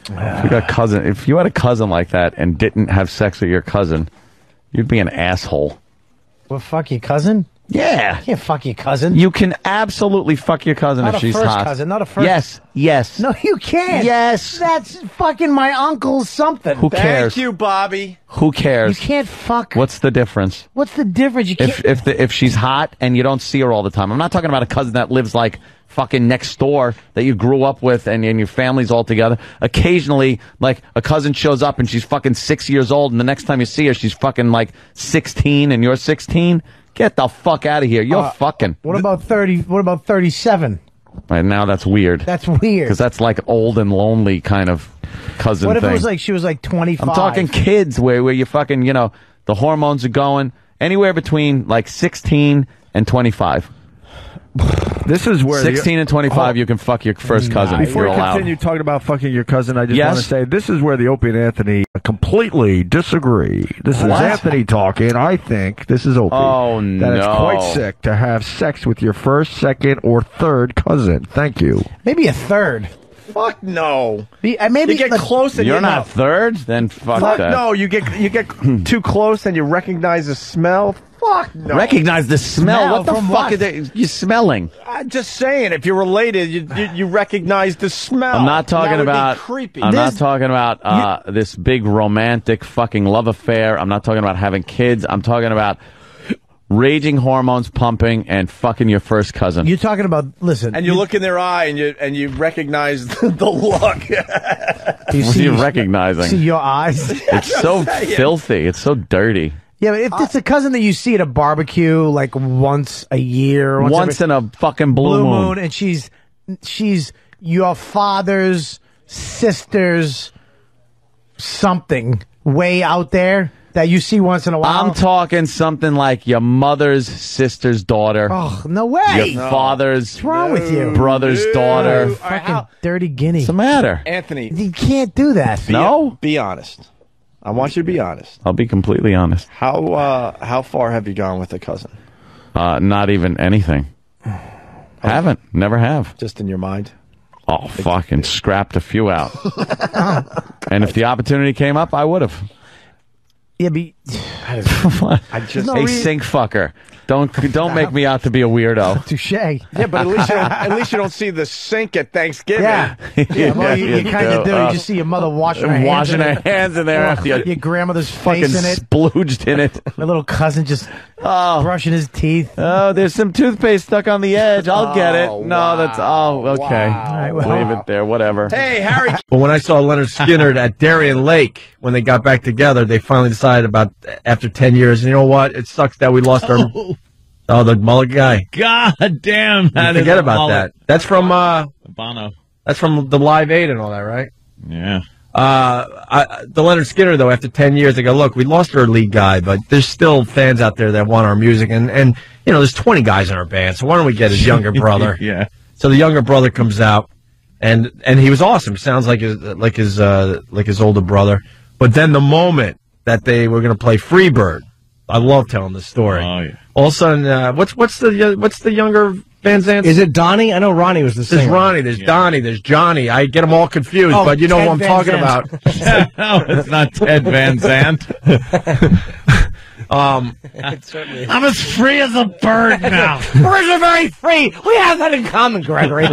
If you had a cousin like that and didn't have sex with your cousin, you'd be an asshole. Well, fuck your cousin? Yeah. You can't fuck your cousin. You can absolutely fuck your cousin if she's hot. Not a first cousin, not a first. Yes. No, you can't. Yes. That's fucking my uncle's something. Who cares? Thank you, Bobby. Who cares? You can't fuck. What's the difference? What's the difference? You can't. If she's hot and you don't see her all the time. I'm not talking about a cousin that lives like fucking next door that you grew up with and your family's all together. Occasionally, like, a cousin shows up and she's fucking 6 years old, and the next time you see her, she's fucking like 16 and you're 16. Get the fuck out of here. You're fucking. What about 30? What about 37? Right now, that's weird. That's weird. Because that's like old and lonely kind of cousin What if thing. it was like she was like 25? I'm talking kids where you fucking, the hormones are going anywhere between like 16 and 25. This is where 16 and 25, you can fuck your first cousin. Before You're you allowed. continue talking about fucking your cousin, I just want to say this is where the Opie and Anthony completely disagree. This is Anthony talking. I think this is Opie. Oh, no. That it's quite sick to have sex with your first, second, or third cousin. Thank you. Maybe a third. Fuck no. Maybe you get close and you're not third? Then fuck that. No, you get too close and you recognize the smell. Fuck no. Recognize the smell? What the from fuck what? is you smelling? I'm just saying, if you're related, you recognize the smell. I'm not talking That would be about. creepy. I'm not talking about this big romantic fucking love affair. I'm not talking about having kids. I'm talking about raging hormones pumping and fucking your first cousin. You're talking about, listen. And you look in their eye and you recognize the look. What are you recognizing? See your eyes. It's so filthy. It's so dirty. Yeah, but if it's a cousin that you see at a barbecue like once a year, once in a fucking blue moon, and she's your father's sister's something way out there that you see once in a while. I'm talking something like your mother's sister's daughter. Oh, no way. Your father's What's wrong with you? brother's daughter. Fucking dirty guinea. What's the matter? Anthony. You can't do that. No? Be honest. I want you to be honest. I'll be completely honest. How far have you gone with a cousin? Not even anything. Haven't. Never have. Just in your mind? Oh, fucking scrapped a few out. And if the opportunity came up, I would have. Yeah, but a sink fucker. Don't make me out to be a weirdo. Touche. Yeah, but at least you don't see the sink at Thanksgiving. Yeah, well, you kind of do. You just see your mother washing her hands in there after your grandmother's fucking face in it, splooged in it. My little cousin just brushing his teeth. Oh, there's some toothpaste stuck on the edge. I'll get it. No, that's okay. Wow. All right, well, leave it there. Whatever. Hey, Harry. But when I saw Leonard Skynyrd at Darien Lake, when they got back together, they finally decided about after 10 years, and you know what? It sucks that we lost our... Oh, the mullet guy. God damn. Forget about that. That's from... Bono. That's from the Live Aid and all that, right? Yeah. The Leonard Skynyrd, though, after 10 years, they go, look, we lost our lead guy, but there's still fans out there that want our music, and there's 20 guys in our band, so why don't we get his younger brother? Yeah. So the younger brother comes out, and he was awesome. He sounds like his older brother. But then the moment that they were going to play Freebird, I love telling this story. Oh, yeah. All of a sudden, what's the younger Van Zandt? Is it Donnie? I know Ronnie was the singer. There's Ronnie, there's Donnie, there's Johnny. I get them all confused, but you know Ted who I'm Van talking Zandt. about. No, it's not Ted Van Zandt. I'm as free as a bird now. Birds are very free. We have that in common, Gregory.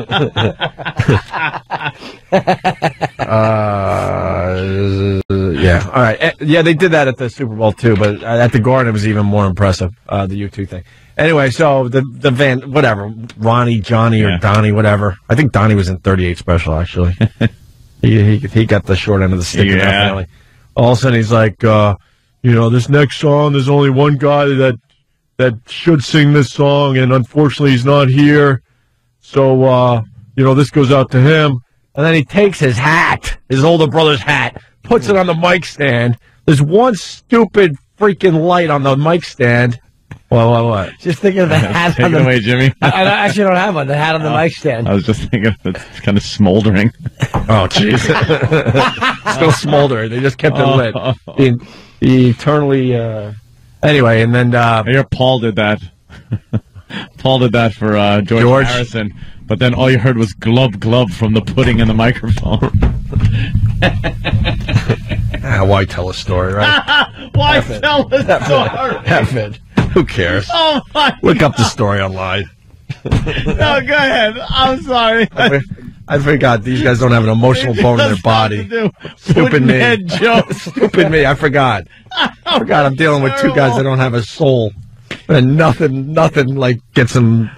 Yeah. All right. Yeah, they did that at the Super Bowl too, but at the Garden it was even more impressive. The U2 thing. Anyway, so the Van, whatever, Ronnie, Johnny, or Donnie, whatever. I think Donnie was in 38 Special actually. he got the short end of the stick in that family. All of a sudden he's like, this next song, there's only one guy that should sing this song, and unfortunately he's not here. So this goes out to him. And then he takes his hat, his older brother's hat, puts it on the mic stand. There's one stupid freaking light on the mic stand. What? Just thinking of the hat Take on it the away, Jimmy. I actually don't have one. The hat on the mic stand. I was just thinking it's kind of smoldering. Oh, jeez. Still smoldering. They just kept it lit. The eternally... Anyway, and then... I hear Paul did that. Paul did that for George Harrison. But then all you heard was glub glub from the pudding in the microphone. Why tell a story, right? Why tell a story? F it. Who cares? Oh my! Look up the story online. No, go ahead. I'm sorry. I forgot these guys don't have an emotional bone in their body. Stupid me. Stupid me. I forgot. I'm dealing with two guys that don't have a soul, and nothing like gets them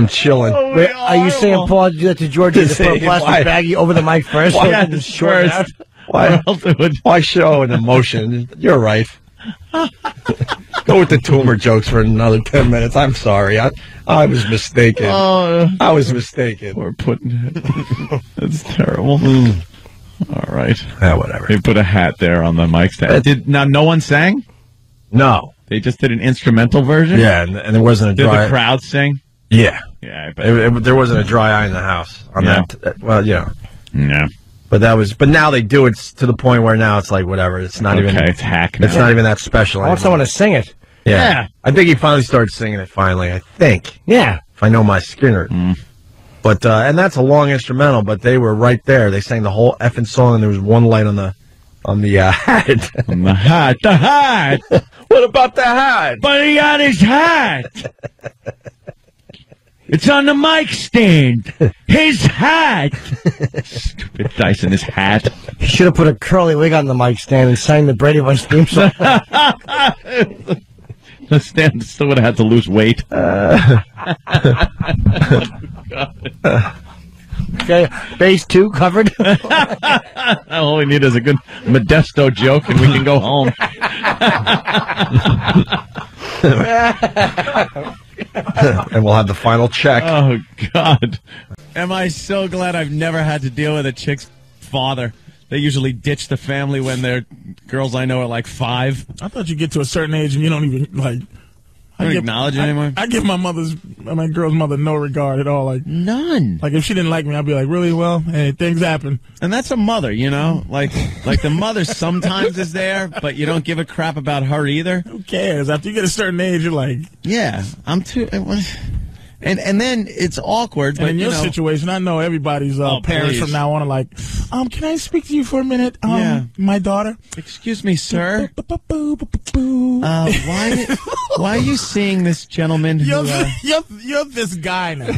chilling. Wait, are you saying, Paul, do that to George to put a plastic baggie over the mic first? Why show an emotion? You're right. Go with the tumor jokes for another 10 minutes. I'm sorry. I was mistaken. I was mistaken. We're putting it. That's terrible. All right. Yeah, whatever. They put a hat there on the mic stand. Now, no one sang? No. They just did an instrumental version? Yeah, and there wasn't a dry... Did the crowd sing? Yeah. Yeah, I bet. There wasn't a dry eye in the house on that. Well, yeah. Yeah. But now they do it to the point where now it's like whatever. It's not even. It's hack now. It's not even that special. I want someone to sing it. Yeah. I think he finally started singing it. Finally, I think. Yeah. If I know my Skynard. But and that's a long instrumental. But they were right there. They sang the whole effing song, and there was one light on the hat. On the hat. The hat. What about the hat? But he got his hat. It's on the mic stand. His hat. Stupid Dyson, his hat. He should have put a curly wig on the mic stand and sang the Brady Bunch theme song. The stand still would have had to lose weight. Okay, base 2 covered. All we need is a good Modesto joke, and we can go home. And we'll have the final check. Oh, God. Am I so glad I've never had to deal with a chick's father. They usually ditch the family when they're girls I know are like 5. I thought you get to a certain age and you don't even, like... I don't acknowledge it anymore? I give my girl's mother no regard at all. Like none. Like if she didn't like me, I'd be like, really? Well, hey, things happen. And that's a mother, you know? Like the mother sometimes is there, but you don't give a crap about her either. Who cares? After you get a certain age, you're like... Yeah, I'm too... And then it's awkward. But in your situation, I know everybody's parents from now on are like, can I speak to you for a minute? My daughter. Excuse me, sir. Why are you seeing this gentleman who... You're this guy now.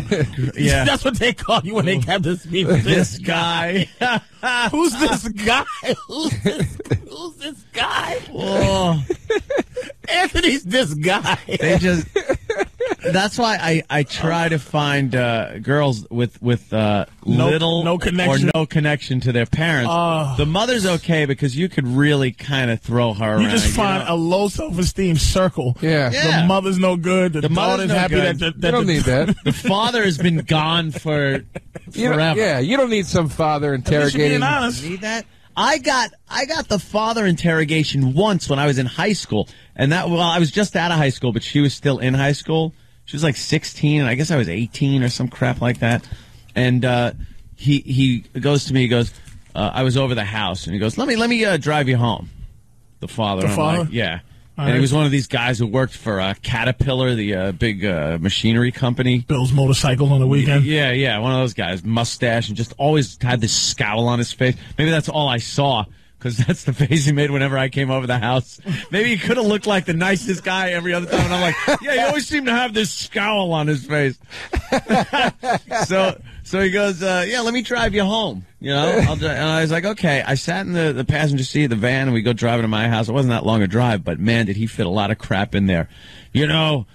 Yeah. That's what they call you when they have to speak. This guy. Who's this guy? Who's this guy? Oh. Anthony's this guy. They just... That's why I try to find girls with little connection. or no connection to their parents. The mother's okay because you could really kind of throw her around. You just find a low self-esteem circle. Yeah. The mother's no good. The daughter's happy good. that you don't need that. The father has been gone for forever. You don't need some father interrogating. Being honest. Need that? I got the father interrogation once when I was in high school, and I was just out of high school, but she was still in high school. She was like 16, and I guess I was 18 or some crap like that. And he goes to me, he goes, I was over the house, and he goes, let me drive you home. The father. The father? Like, yeah. All and right. he was one of these guys who worked for Caterpillar, the big machinery company. Builds motorcycles on the weekend. Yeah, one of those guys, mustache, and just always had this scowl on his face. Maybe that's all I saw, because that's the face he made whenever I came over the house. Maybe he could have looked like the nicest guy every other time, and I'm like, yeah, he always seemed to have this scowl on his face. So he goes, yeah, let me drive you home. You know, and I was like, okay. I sat in the passenger seat of the van, and we go driving to my house. It wasn't that long a drive, but man, did he fit a lot of crap in there. You know,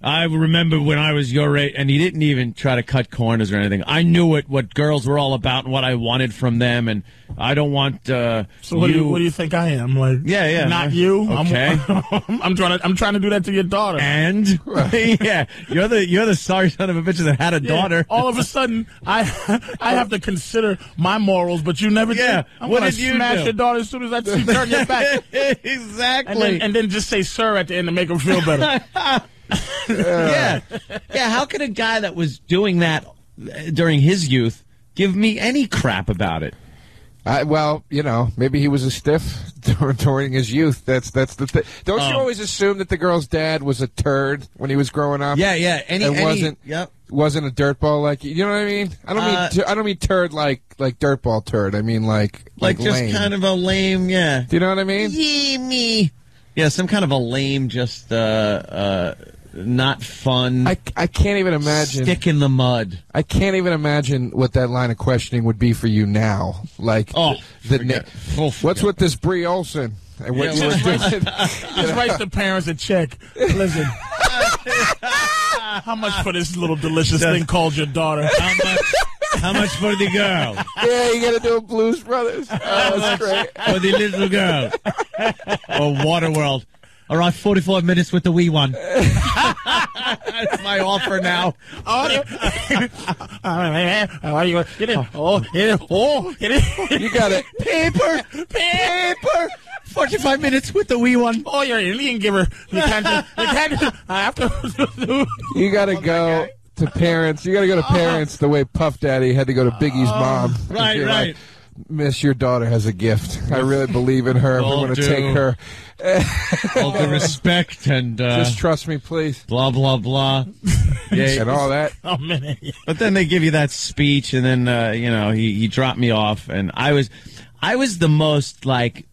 I remember when I was your age, and he didn't even try to cut corners or anything. I knew what girls were all about and what I wanted from them, and I don't want. So what do you think I am? Like, yeah, not you. Okay, I'm trying to do that to your daughter. And yeah, you're the sorry son of a bitch that had a daughter. All of a sudden, I have to consider my morals, but you never did. What gonna did you smash do? your daughter as soon as I see turn your back. Exactly. And then just say "sir" at the end to make them feel better. Yeah. How could a guy that was doing that during his youth give me any crap about it? Well, you know, maybe he was a stiff during his youth. That's the thing. Don't you always assume that the girl's dad was a turd when he was growing up? Yeah. Wasn't. Yep. wasn't a dirtball like you know what I mean? I don't mean turd like dirtball turd. I mean like just lame. kind of a lame, yeah. Do you know what I mean? Yeah, me. Yeah, some kind of a lame, just not fun. I can't even imagine. Stick in the mud. I can't even imagine what that line of questioning would be for you now. Like, what's with this Brie Olson? And what you were doing? Just write the parents a check. Listen, how much for this little delicious thing called your daughter? How much for the girl? Yeah, you got to do a Blues Brothers. Oh, that's great. For the little girl. Or Waterworld. All right, 45 minutes with the wee one. That's my offer now. You got it. Paper. 45 minutes with the wee one. Oh, you're an Indian giver. You can't. I have to. You got to go to parents. You got to go to parents the way Puff Daddy had to go to Biggie's mom. Right. Like, Miss, your daughter has a gift. I really believe in her. We're going to take her. All the respect and just trust me, please. Blah blah blah. Yeah, and all that. Oh man! But then they give you that speech, and then he dropped me off, and I was the most like,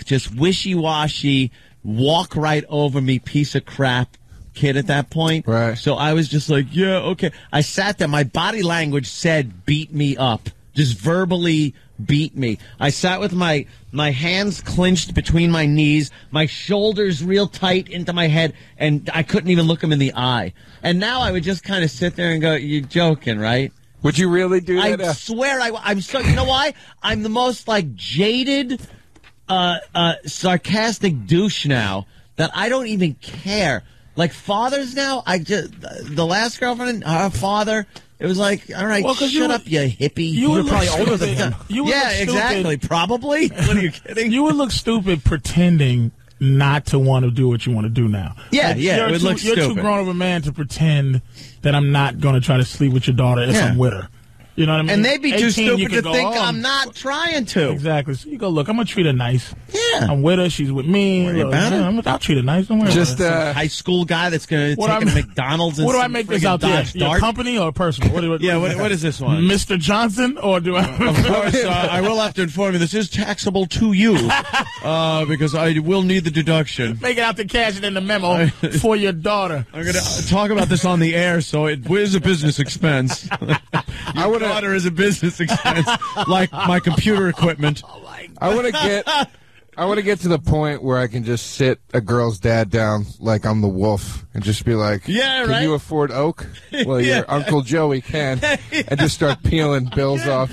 just wishy washy, walk right over me piece of crap kid at that point. Right. So I was just like, yeah, okay. I sat there. My body language said, "Beat me up." Just verbally beat me. I sat with my hands clenched between my knees, my shoulders real tight into my head, and I couldn't even look him in the eye. And now I would just kind of sit there and go, "You're joking, right?" Would you really do that? I swear I'm so. You know why? I'm the most like jaded, sarcastic douche now that I don't even care. Like fathers now, the last girlfriend, her father. It was like, all right, shut up, you hippie. You were probably older than that. Yeah, exactly. Probably. What are you kidding? You would look stupid pretending not to want to do what you want to do now. Yeah, it would look stupid. You're too grown of a man to pretend that I'm not going to try to sleep with your daughter if I'm with her. You know what I mean? And they'd be too 18, stupid to go, think I'm not trying to. Exactly. So you go, look, I'm going to treat her nice. Yeah. I'm with her. She's with me. Worry about it. I'll treat her nice. Don't worry Just about it. High school guy that's going to take him to McDonald's and what do I make this out there? Your company or personal? What is this one? Mr. Johnson? Or do I... Of course, I will have to inform you, this is taxable to you because I will need the deduction. Make it out to cash it in the memo for your daughter. I'm going to talk about this on the air, so it is a business expense. Your daughter is a business expense, like my computer equipment. I want to get to the point where I can just sit a girl's dad down like I'm the wolf and just be like, Can you afford oak? Well, your Uncle Joey can. And just start peeling bills off.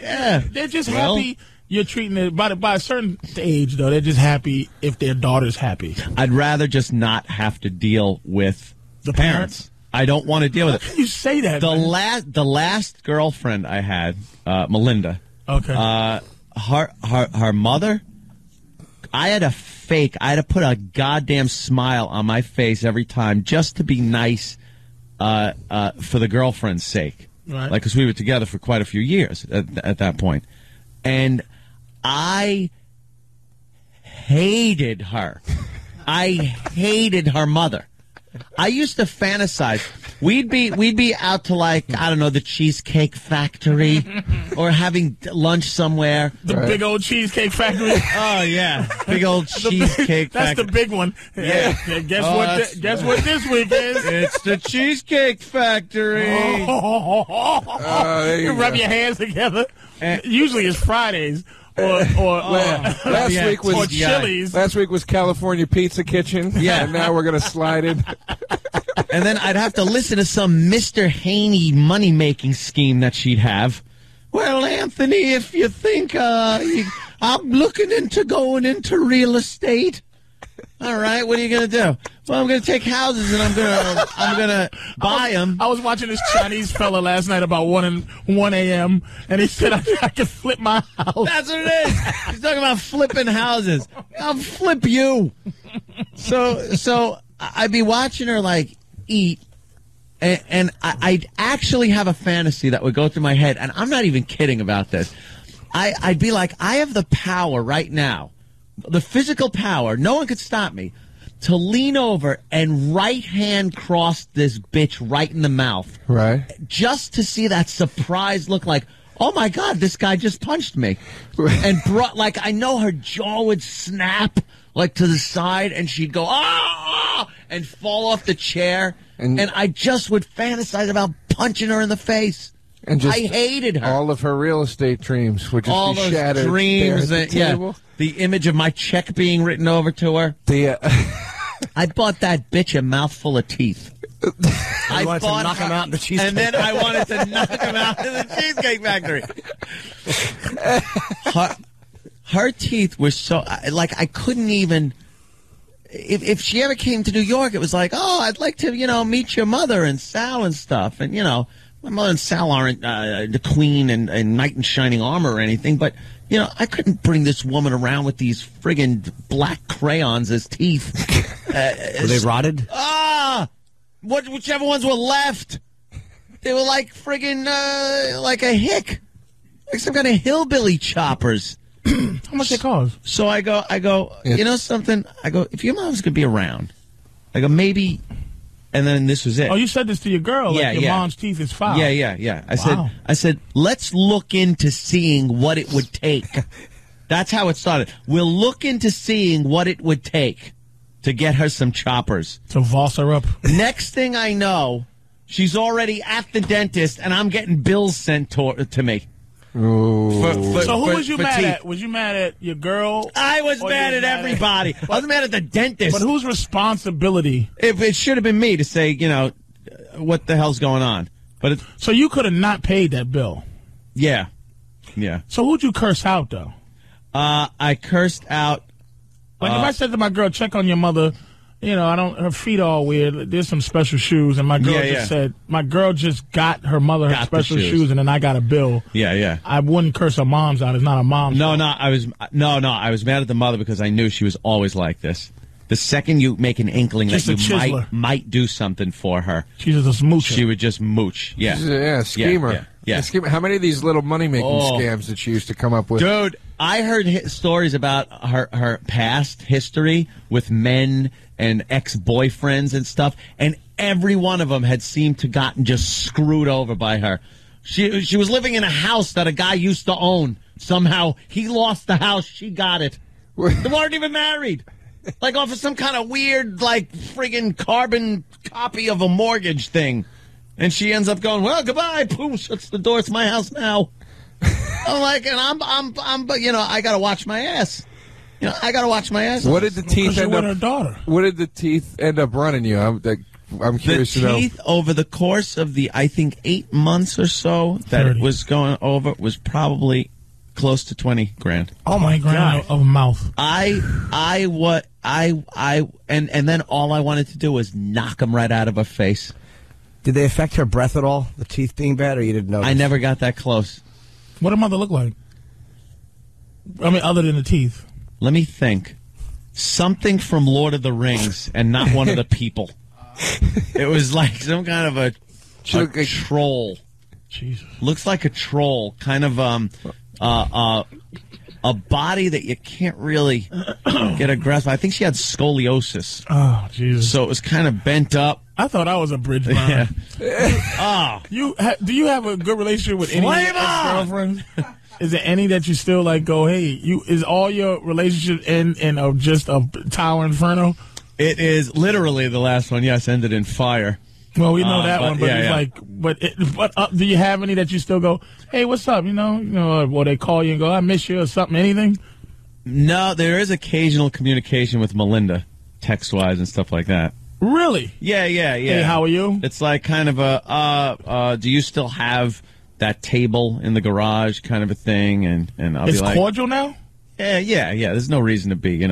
Yeah. They're just happy you're treating it by a certain age, though. They're just happy if their daughter's happy. I'd rather just not have to deal with the parents. I don't want to deal with it. How can you say that? The last girlfriend I had, Melinda. Okay. Her mother. I had to put a goddamn smile on my face every time just to be nice, for the girlfriend's sake. Right. Like, because we were together for quite a few years at that point, and I hated her. I hated her mother. I used to fantasize. We'd be out to, like, I don't know, the Cheesecake Factory or having lunch somewhere. The big old Cheesecake Factory. Oh yeah, big old Cheesecake Factory. That's the big one. Yeah. Guess what this week is? It's the Cheesecake Factory. You rub your hands together. Usually it's Fridays. Last week was Chili's. Last week was California Pizza Kitchen. Yeah, and now we're gonna slide in. And then I'd have to listen to some Mr. Haney money-making scheme that she'd have. Well, Anthony, if you think I'm looking into going into real estate, all right, what are you going to do? Well, I'm going to take houses and I'm going to buy them. I was watching this Chinese fella last night about 1 a.m. and he said I could flip my house. That's what it is. He's talking about flipping houses. I'll flip you. So I'd be watching her like eat, and I'd actually have a fantasy that would go through my head, and I'm not even kidding about this. I'd be like, I have the power right now, the physical power, no one could stop me, to lean over and right hand cross this bitch right in the mouth. Right. Just to see that surprised look like, oh my God, this guy just punched me. And brought, like, I know her jaw would snap, like, to the side, and she'd go, ah, and fall off the chair. And I just would fantasize about punching her in the face. And just I hated her. All of her real estate dreams would just all be those shattered. Dreams, there at the table. The image of my check being written over to her. I bought that bitch a mouthful of teeth. I wanted to knock him out in the cheesecake. And then I wanted to knock him out in the Cheesecake Factory. Her teeth were so, like, I couldn't even, if she ever came to New York, it was like, oh, I'd like to, meet your mother and Sal and stuff. And, my mother and Sal aren't the queen and knight in shining armor or anything, but, I couldn't bring this woman around with these friggin' black crayons as teeth. Were they rotted? Whichever ones were left. They were like friggin' like a hick. Like some kind of hillbilly choppers. How much they cost? So I go, you know something? I go, if your mom's going to be around, I go, maybe, and then this was it. Oh, you said this to your girl, like your mom's teeth is foul. Yeah. I said, let's look into seeing what it would take. That's how it started. We'll look into seeing what it would take to get her some choppers. To Voss her up. Next thing I know, she's already at the dentist, and I'm getting bills sent to me. So who was you mad at? Was you mad at your girl? I was mad at everybody. I was mad at the dentist. But whose responsibility? It should have been me to say, what the hell's going on. But so you could have not paid that bill. Yeah. So who'd you curse out though? I cursed out. Like if I said to my girl, check on your mother. Her feet all weird. There's some special shoes, and my girl just said, my girl just got her mother her special shoes, and then I got a bill. Yeah. I wouldn't curse her mom's out. It's not a mom's. No. I was mad at the mother because I knew she was always like this. The second you make an inkling just that you might do something for her, she's just a moocher. She would just mooch. Yeah, schemer. Yeah. Schemer. How many of these little money making scams did she used to come up with? Dude, I heard stories about her past history with men and ex-boyfriends and stuff, and every one of them had seemed to gotten just screwed over by her. She was living in a house that a guy used to own. Somehow he lost the house, she got it. They weren't even married. Like off of some kind of weird, like, friggin' carbon copy of a mortgage thing. And she ends up going, well, goodbye, boom, shuts the door, it's my house now. I'm like, and I'm, I gotta watch my ass. I gotta watch my ass. What did the teeth end up? Her daughter. What did the teeth end up running you? I'm curious to know. The teeth over the course of the, I think, 8 months or so that 30. It was going over was probably close to $20,000. Oh my God! Of a mouth. And then all I wanted to do was knock them right out of her face. Did they affect her breath at all? The teeth being bad, or you didn't notice? I never got that close. What did mother look like? I mean, other than the teeth. Let me think. Something from Lord of the Rings and not one of the people. It was like some kind of a troll. Jesus. Looks like a troll. Kind of a body that you can't really get a grasp of. I think she had scoliosis. Oh, Jesus. So it was kind of bent up. I thought I was a bridge man. Do you have a good relationship with any ex-girlfriends? Is there any that you still like go, hey, is all your relationship in just a tower inferno? It is literally the last one, yes, ended in fire. Well, we know that one, but it's like, do you have any that you still go, hey, what's up? Or they call you and go, I miss you or something, anything? No, there is occasional communication with Melinda, text-wise and stuff like that. Really? Yeah. Hey, how are you? It's like kind of a, do you still have that table in the garage kind of a thing? And I'll be like. It's cordial now? Yeah. There's no reason to be,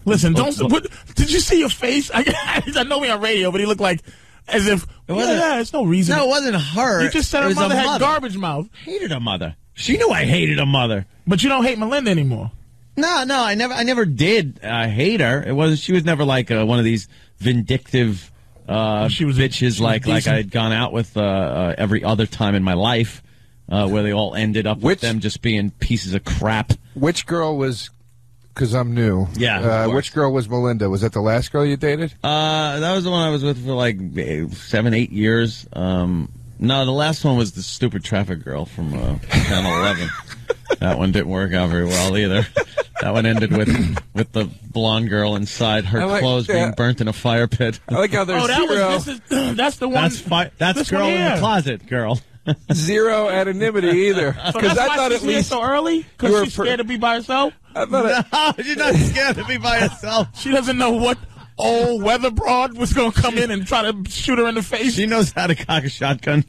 Listen, did you see your face? I know we on radio, but he looked like as if, it's no reason. No, it wasn't her. You just said her mother had garbage mouth. Hated her mother. She knew I hated her mother. But you don't hate Melinda anymore. No, I never did hate her. She was never like one of these vindictive bitches like I had gone out with every other time in my life, where they all ended up with them just being pieces of crap. Which girl was because I'm new. Yeah. Which girl was Melinda? Was that the last girl you dated? That was the one I was with for like 7-8 years. No, the last one was the stupid traffic girl from 10-11. That one didn't work out very well either. That one ended with the blonde girl inside her clothes being burnt in a fire pit. I like how there's that's the one. That's girl in the closet, girl. Zero anonymity either. Because I thought at least so early because she's scared to be by herself. No, she's not scared to be by herself. She doesn't know what old weather broad was going to come in and try to shoot her in the face. She knows how to cock a shotgun.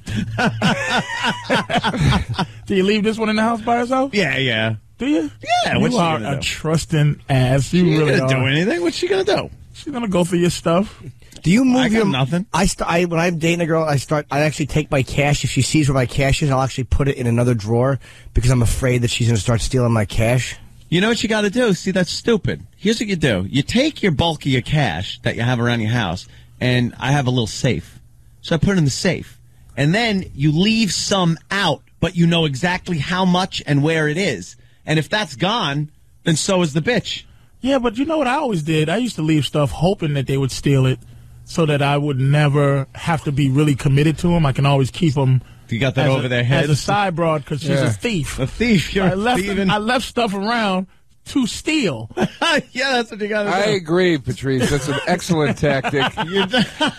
Do you leave this one in the house by herself? Yeah. Do you? Yeah. You are a trusting ass. You really ain't are. gonna do anything. What's she gonna do? She's gonna go through your stuff. Do you move I got nothing? When I'm dating a girl, I actually take my cash. If she sees where my cash is, I'll actually put it in another drawer because I'm afraid that she's gonna start stealing my cash. You know what you got to do? See, that's stupid. Here's what you do. You take your bulk of your cash that you have around your house, and I have a little safe. So I put it in the safe. And then you leave some out, but you know exactly how much and where it is. And if that's gone, then so is the bitch. Yeah, but you know what I always did? I used to leave stuff hoping that they would steal it so that I would never have to be really committed to them. I can always keep them. You got that over their heads? As a side broad because she's a thief. A thief. You're I left stuff around to steal. Yeah, that's what you got to do. I agree, Patrice. That's an excellent tactic.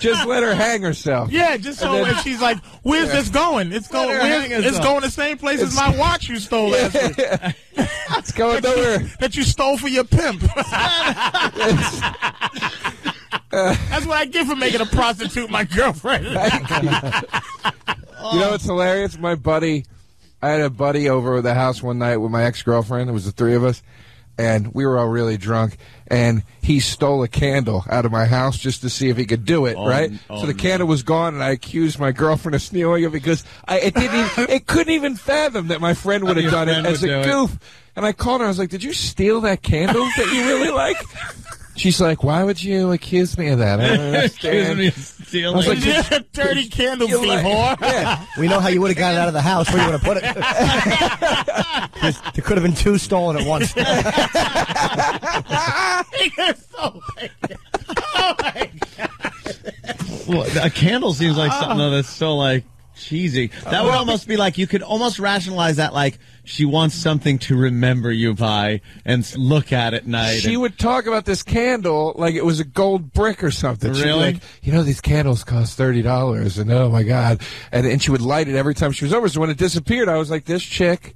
Just let her hang herself. Yeah, just so if she's like, where's this going? It's going the same place as my watch you stole last week. It's going nowhere. That you stole for your pimp. That's what I get for making a prostitute my girlfriend. You know what's hilarious? I had a buddy over at the house one night with my ex-girlfriend. It was the three of us, and we were all really drunk, and he stole a candle out of my house just to see if he could do it, right? So the candle was gone, and I accused my girlfriend of stealing it because it couldn't even fathom that my friend would have done it as a goof. And I called her. I was like, did you steal that candle that you really like? She's like, why would you accuse me of that? I don't understand. Accuse me of stealing. I was like, you're a dirty candle thief, whore. Yeah. We know how you would have got it out of the house. Where you would have put it? There could have been two stolen at once. You're so big. Oh, my God. Well, a candle seems like something that's so, like, cheesy. That would almost be like, you could almost rationalize that like she wants something to remember you by and look at at night. She would talk about this candle like it was a gold brick or something. Really? She'd be like, you know, these candles cost $30, and oh my God. And she would light it every time she was over. So when it disappeared, I was like, this chick.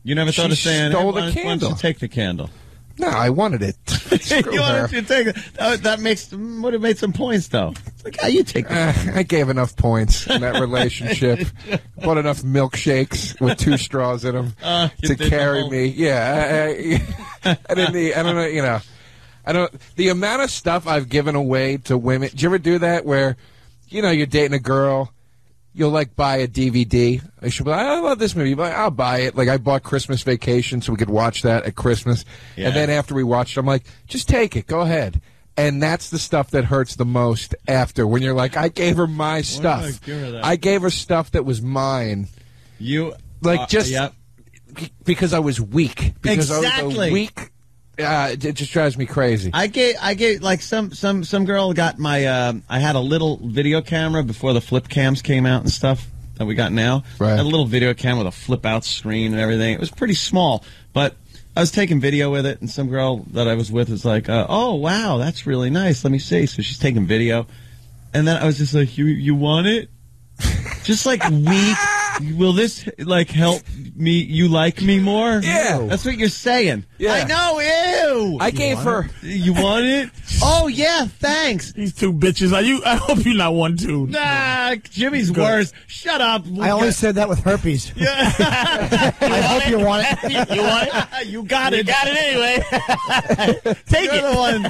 You never thought of saying, stole hey, the why candle. don't you take the candle? No, I wanted it. Screw You her. wanted to take it. That would have made some points, though. It's like, how you take the I gave enough points in that relationship. Bought enough milkshakes with 2 straws in them to carry me. Yeah, I didn't need, I don't know, you know. The amount of stuff I've given away to women. Did you ever do that where, you know, you're dating a girl, you'll like buy a DVD. I should be like, I love this movie, but I'll buy it. Like I bought Christmas Vacation so we could watch that at Christmas. Yeah. And then after we watched it, I'm like, just take it, go ahead. And that's the stuff that hurts the most after, when you're like, I gave her my stuff. I gave her stuff that was mine. You like because I was weak. Because I was a weak. It just drives me crazy. I gave like some girl got my I had a little video camera before the flip cams came out and stuff that we got now. Right. I had a little video camera with a flip out screen and everything. It was pretty small, but I was taking video with it, and some girl that I was with was like, "Oh wow, that's really nice. Let me see." So she's taking video, and then I was just like, "You want it?" Just like weak. Will this like help me? You like me more? Yeah, that's what you're saying. Yeah. I know. Ew. I gave her. You want it? Oh yeah, thanks. These two bitches. I hope you're not one too. Nah, Jimmy's worse. Shut up. I only said that with herpes. Yeah. I hope you want it. You want it? You got it. You got it anyway. Take You're it. the one.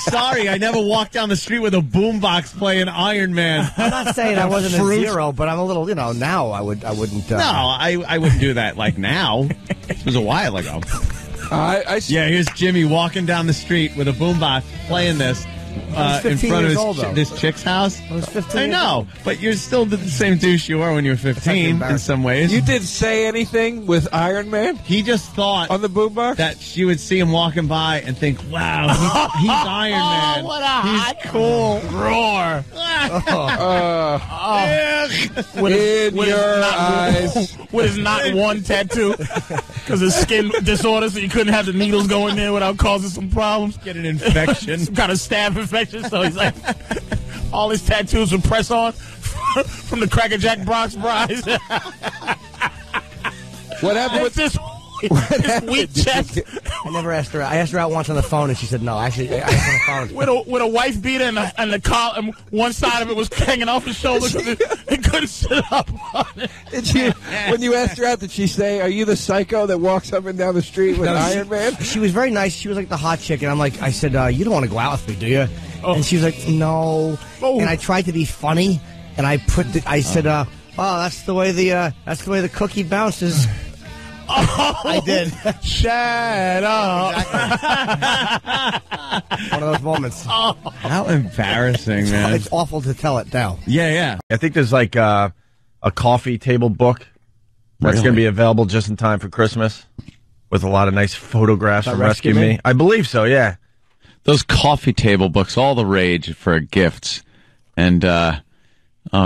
Sorry, I never walked down the street with a boombox playing Iron Man. I'm not saying I wasn't a zero, but I'm a little, you know, now I wouldn't. No, I wouldn't do that like now. It was a while ago. Yeah, here's Jimmy walking down the street with a boombox playing this. in 15 front of years old, though. this chick's house. I was 15 I years know, old. but you're still the same douche you were when you were 15 in some ways. You didn't say anything with Iron Man He just thought on the boombox? that she would see him walking by and think, wow, he's Iron Man. What a hot, cool roar. In your eyes. With his not one tattoo. Because his skin disorder, so you couldn't have the needles go in there without causing some problems. Get an infection. Some kind of staph infection. So he's like, all his tattoos would press on from the Cracker Jack Bronx Brides. What happened with this weak chest. I never asked her out. I asked her out once on the phone, and she said no. Actually, I asked her on the phone. With a wife beater and the collar, and one side of it was hanging off his shoulder because it couldn't sit up on it. Did she, when you asked her out, did she say, "Are you the psycho that walks up and down the street with Iron Man?" She was very nice. She was like the hot chick, and I said, you don't want to go out with me, do you? And she was like, no. Oh. And I tried to be funny, and I said, oh, that's the way the cookie bounces. Oh, I did. Shut up. One of those moments. How embarrassing, man. It's awful to tell it now. Yeah. I think there's like a coffee table book that's going to be available just in time for Christmas with a lot of nice photographs from Rescue Me. I believe so, yeah. Those coffee table books, all the rage for gifts. And, oh,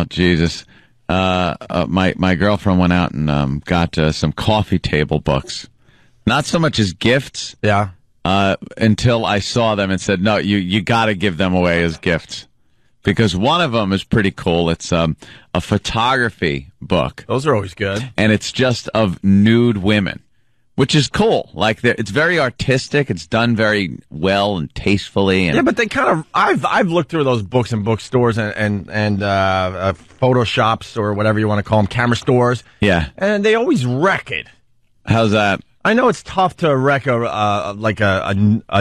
Jesus. My girlfriend went out and got some coffee table books. Not so much as gifts. Yeah. Until I saw them and said, no, you got to give them away as gifts. Because one of them is pretty cool. It's a photography book. Those are always good. And it's just of nude women, which is cool. Like, it's very artistic. It's done very well and tastefully. And yeah, but they kind of I've looked through those books in bookstores and photo shops or whatever you want to call them, camera stores. Yeah, and they always wreck it. How's that? I know it's tough to wreck a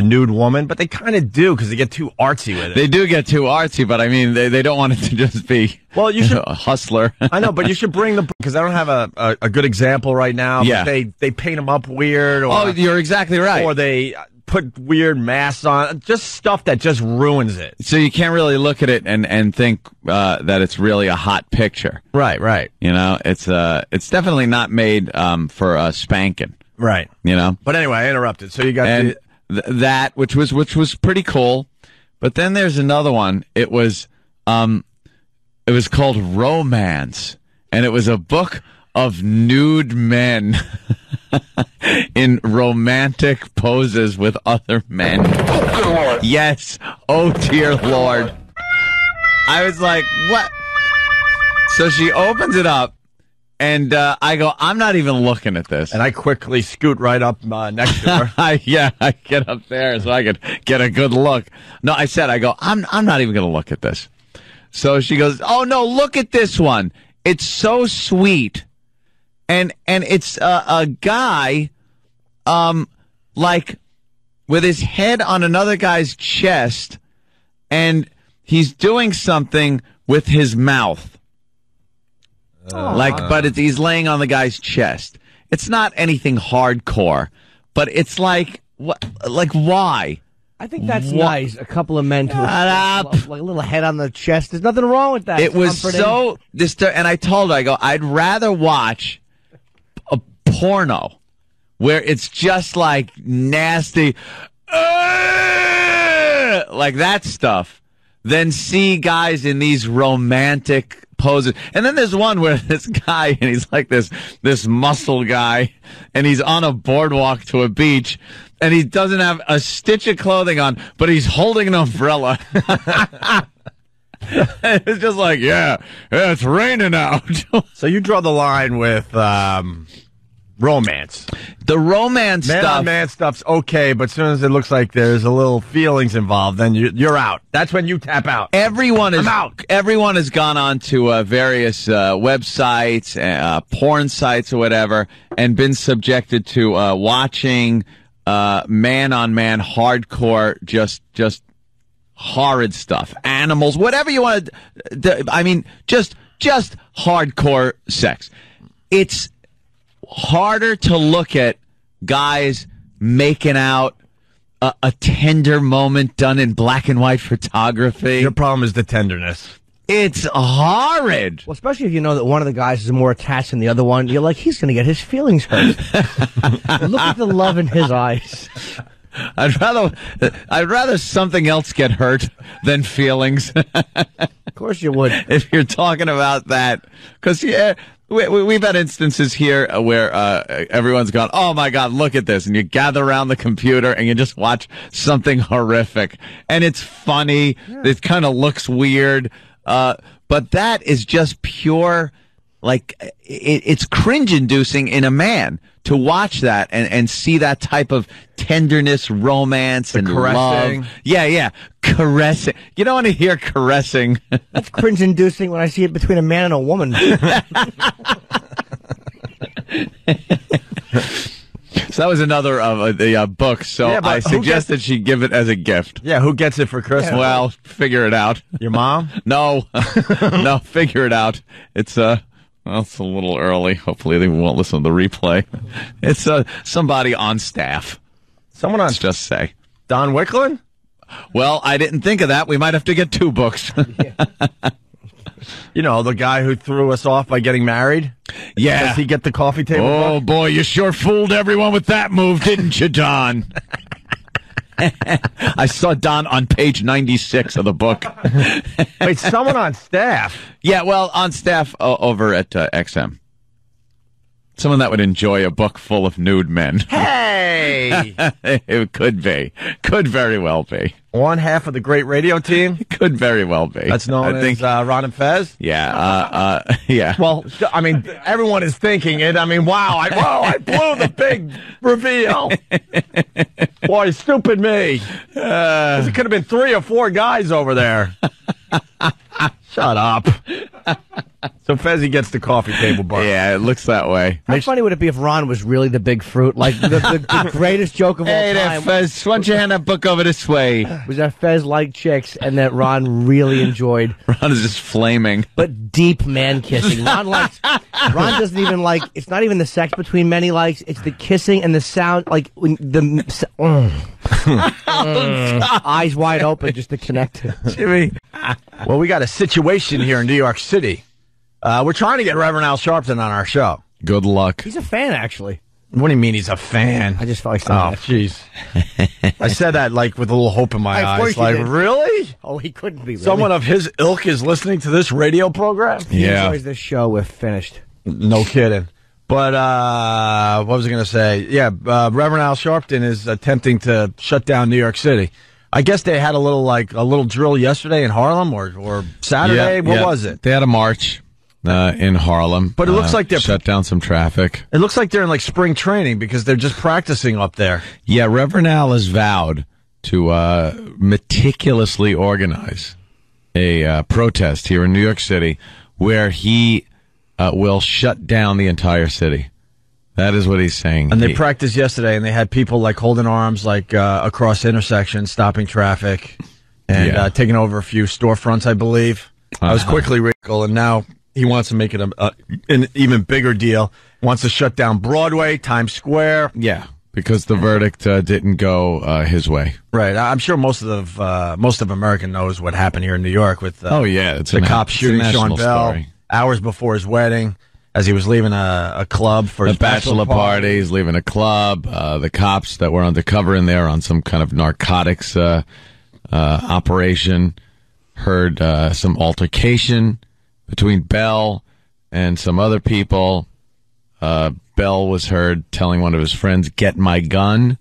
nude woman, but they kind of do because they get too artsy with it. They do get too artsy, but I mean, they don't want it to just be you should, a hustler. I know, but you should bring them because I don't have a good example right now. Yeah, but they paint them up weird. Or, you're exactly right. Or they put weird masks on, just stuff that just ruins it. So you can't really look at it and think that it's really a hot picture. Right. You know, it's definitely not made for spanking. Right. You know. But anyway, I interrupted. So you got that, which was pretty cool. But then there's another one. It was called Romance, and it was a book of nude men in romantic poses with other men. Oh, good Lord. Yes. Oh, dear Lord. I was like, what? So she opens it up. And I go, I'm not even looking at this. And I quickly scoot right up next to her. I get up there so I could get a good look. No, I go, I'm not even going to look at this. So she goes, oh, no, look at this one. It's so sweet. And it's a guy, like, with his head on another guy's chest, and he's doing something with his mouth. He's laying on the guy's chest. It's not anything hardcore, but it's like, why? I think that's nice. A couple of men to like a little head on the chest. There's nothing wrong with that. It was so and I told her, I go, I'd rather watch a porno where it's just like nasty, like that stuff, than see guys in these romantic poses. And then there's one where this guy, and he's like this muscle guy, and he's on a boardwalk to a beach, and he doesn't have a stitch of clothing on, but he's holding an umbrella. It's just like, yeah, it's raining out. So you draw the line with romance. The romance stuff. Man-on-man stuff's okay, but as soon as it looks like there's a little feelings involved, then you're out. That's when you tap out. Everyone out. Everyone has gone on to various websites, porn sites or whatever, and been subjected to watching man-on-man hardcore, just horrid stuff. Animals, whatever you want to, I mean, just hardcore sex. It's harder to look at guys making out a tender moment done in black and white photography. Your problem is the tenderness. It's horrid. Well, especially if you know that one of the guys is more attached than the other one. You're like, he's going to get his feelings hurt. Look at the love in his eyes. I'd rather something else get hurt than feelings. Of course you would. If you're talking about that. Because, we've had instances here where everyone's gone, oh, my God, look at this. And you gather around the computer and you just watch something horrific. And it's funny. Yeah. It kind of looks weird. But that is just pure, like, it's cringe-inducing in a man to watch that and see that type of tenderness, romance, and caressing. Love. Yeah, caressing. You don't want to hear caressing. That's cringe-inducing when I see it between a man and a woman. So that was another of the books. So yeah, I suggested she give it as a gift. Yeah, who gets it for Christmas? Well, figure it out. Your mom? No, no, figure it out. It's it's a little early. Hopefully they won't listen to the replay. It's somebody on staff. Someone on Let's just say Don Wicklin? Well, I didn't think of that. We might have to get 2 books. You know, the guy who threw us off by getting married? Yeah. Does he get the coffee table Oh, book? boy, you sure fooled everyone with that move, didn't you, Don? I saw Don on page 96 of the book. Wait, someone on staff? Yeah, well, on staff over at XM. Someone that would enjoy a book full of nude men. Hey! It could be. Could very well be. One half of the great radio team? Could very well be. That's known as Ron and Fez? Yeah. Yeah. Well, I mean, everyone is thinking it. I mean, wow, I blew the big reveal. Boy, stupid me. It could have been 3 or 4 guys over there. Shut up. So Fezzi gets the coffee table bar. Yeah, it looks that way. How funny would it be if Ron was really the big fruit? Like the greatest joke of all time. Hey there, Fez. Why don't you hand that book over this way? Was that Fez liked chicks and that Ron really enjoyed. Ron is just flaming. But deep man kissing. Ron doesn't even like, it's not even the sex between men he likes, it's the kissing and the sound, like when eyes wide open just to connect. Jimmy. Well, we got a situation here in New York City. We're trying to get Reverend Al Sharpton on our show. Good luck. He's a fan, actually. What do you mean he's a fan? I just felt like saying that. Jeez. I said that like with a little hope in my eyes. Like, really? Oh, he couldn't be. Really. Someone of his ilk is listening to this radio program? He enjoys this show. We're finished. No kidding. But what was I going to say? Yeah, Reverend Al Sharpton is attempting to shut down New York City. I guess they had a little drill yesterday in Harlem or Saturday. What was it? They had a march in Harlem. But it looks like they're shut down some traffic. It looks like they're in like spring training because they're just practicing up there. Yeah, Reverend Al has vowed to meticulously organize a protest here in New York City where he will shut down the entire city. That is what he's saying. And they practiced yesterday, and they had people like holding arms like across intersections, stopping traffic, and taking over a few storefronts, I believe. I was quickly wrinkled, and now he wants to make it an even bigger deal. Wants to shut down Broadway, Times Square. Yeah, because the verdict didn't go his way. Right. I'm sure most of America knows what happened here in New York with it's the cops shooting Sean Bell hours before his wedding. As he was leaving a club for his bachelor party. He's leaving a club. The cops that were undercover in there on some kind of narcotics operation heard some altercation between Bell and some other people. Bell was heard telling one of his friends, "Get my gun."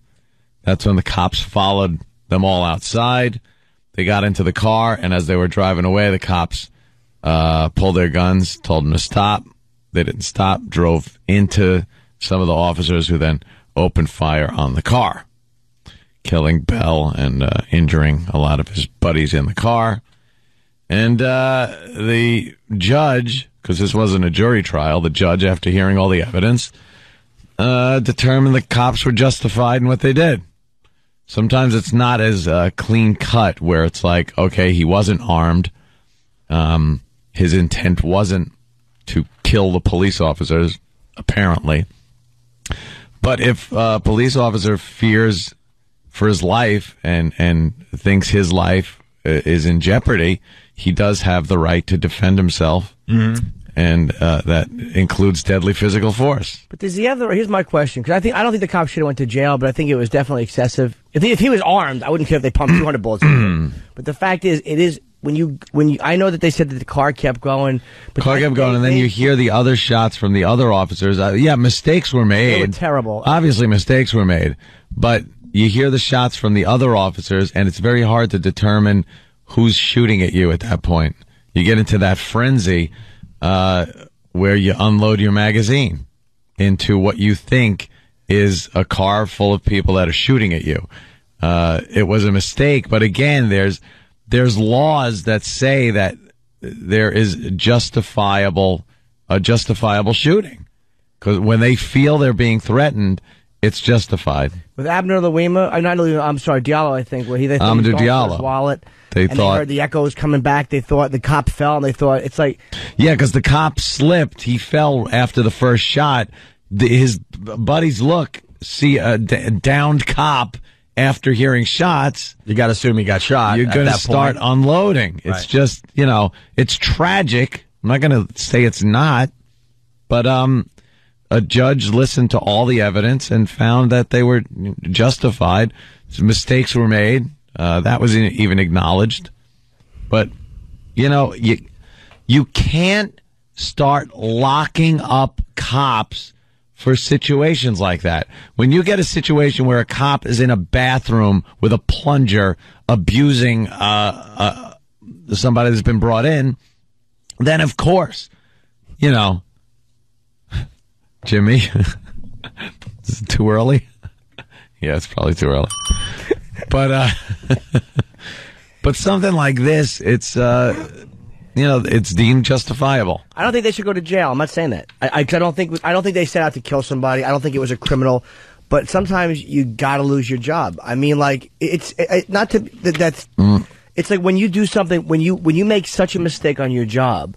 That's when the cops followed them all outside. They got into the car, and as they were driving away, the cops pulled their guns, told them to stop. They didn't stop, drove into some of the officers who then opened fire on the car, killing Bell and injuring a lot of his buddies in the car. And the judge, because this wasn't a jury trial, the judge, after hearing all the evidence, determined the cops were justified in what they did. Sometimes it's not as clean cut where it's like, okay, he wasn't armed. His intent wasn't to kill the police officers, apparently. But if a police officer fears for his life and thinks his life is in jeopardy, he does have the right to defend himself. Mm-hmm. And that includes deadly physical force. But does he have the? Here's my question, because I don't think the cop should have went to jail, but I think it was definitely excessive. If he was armed, I wouldn't care if they pumped 200 bullets in him. But the fact is, it is when you. I know that they said that the car kept going. But And then you hear the other shots from the other officers. Mistakes were made. They were terrible. Obviously, mistakes were made, but you hear the shots from the other officers, and it's very hard to determine who's shooting at you at that point. You get into that frenzy. Where you unload your magazine into what you think is a car full of people that are shooting at you. It was a mistake, but again, there's laws that say that there is a justifiable shooting. Because when they feel they're being threatened, it's justified. With Abner Louima, Diallo, I think, where they thought he was going for his wallet. They heard the echoes coming back. They thought the cop fell, and they thought it's like... Yeah, because the cop slipped. He fell after the first shot. His buddies see a downed cop after hearing shots. You got to assume he got shot. You're going to start unloading. Right. It's just, it's tragic. I'm not going to say it's not, but a judge listened to all the evidence and found that they were justified. Mistakes were made. That was even acknowledged. But, you can't start locking up cops for situations like that. When you get a situation where a cop is in a bathroom with a plunger abusing somebody that's been brought in, then of course, Jimmy, is it too early? Yeah, it's probably too early. But but something like this, it's it's deemed justifiable. I don't think they should go to jail. I'm not saying that. I don't think they set out to kill somebody. I don't think it was a criminal. But sometimes you got to lose your job. I mean, like it's not to that's. It's like when you do something when you make such a mistake on your job.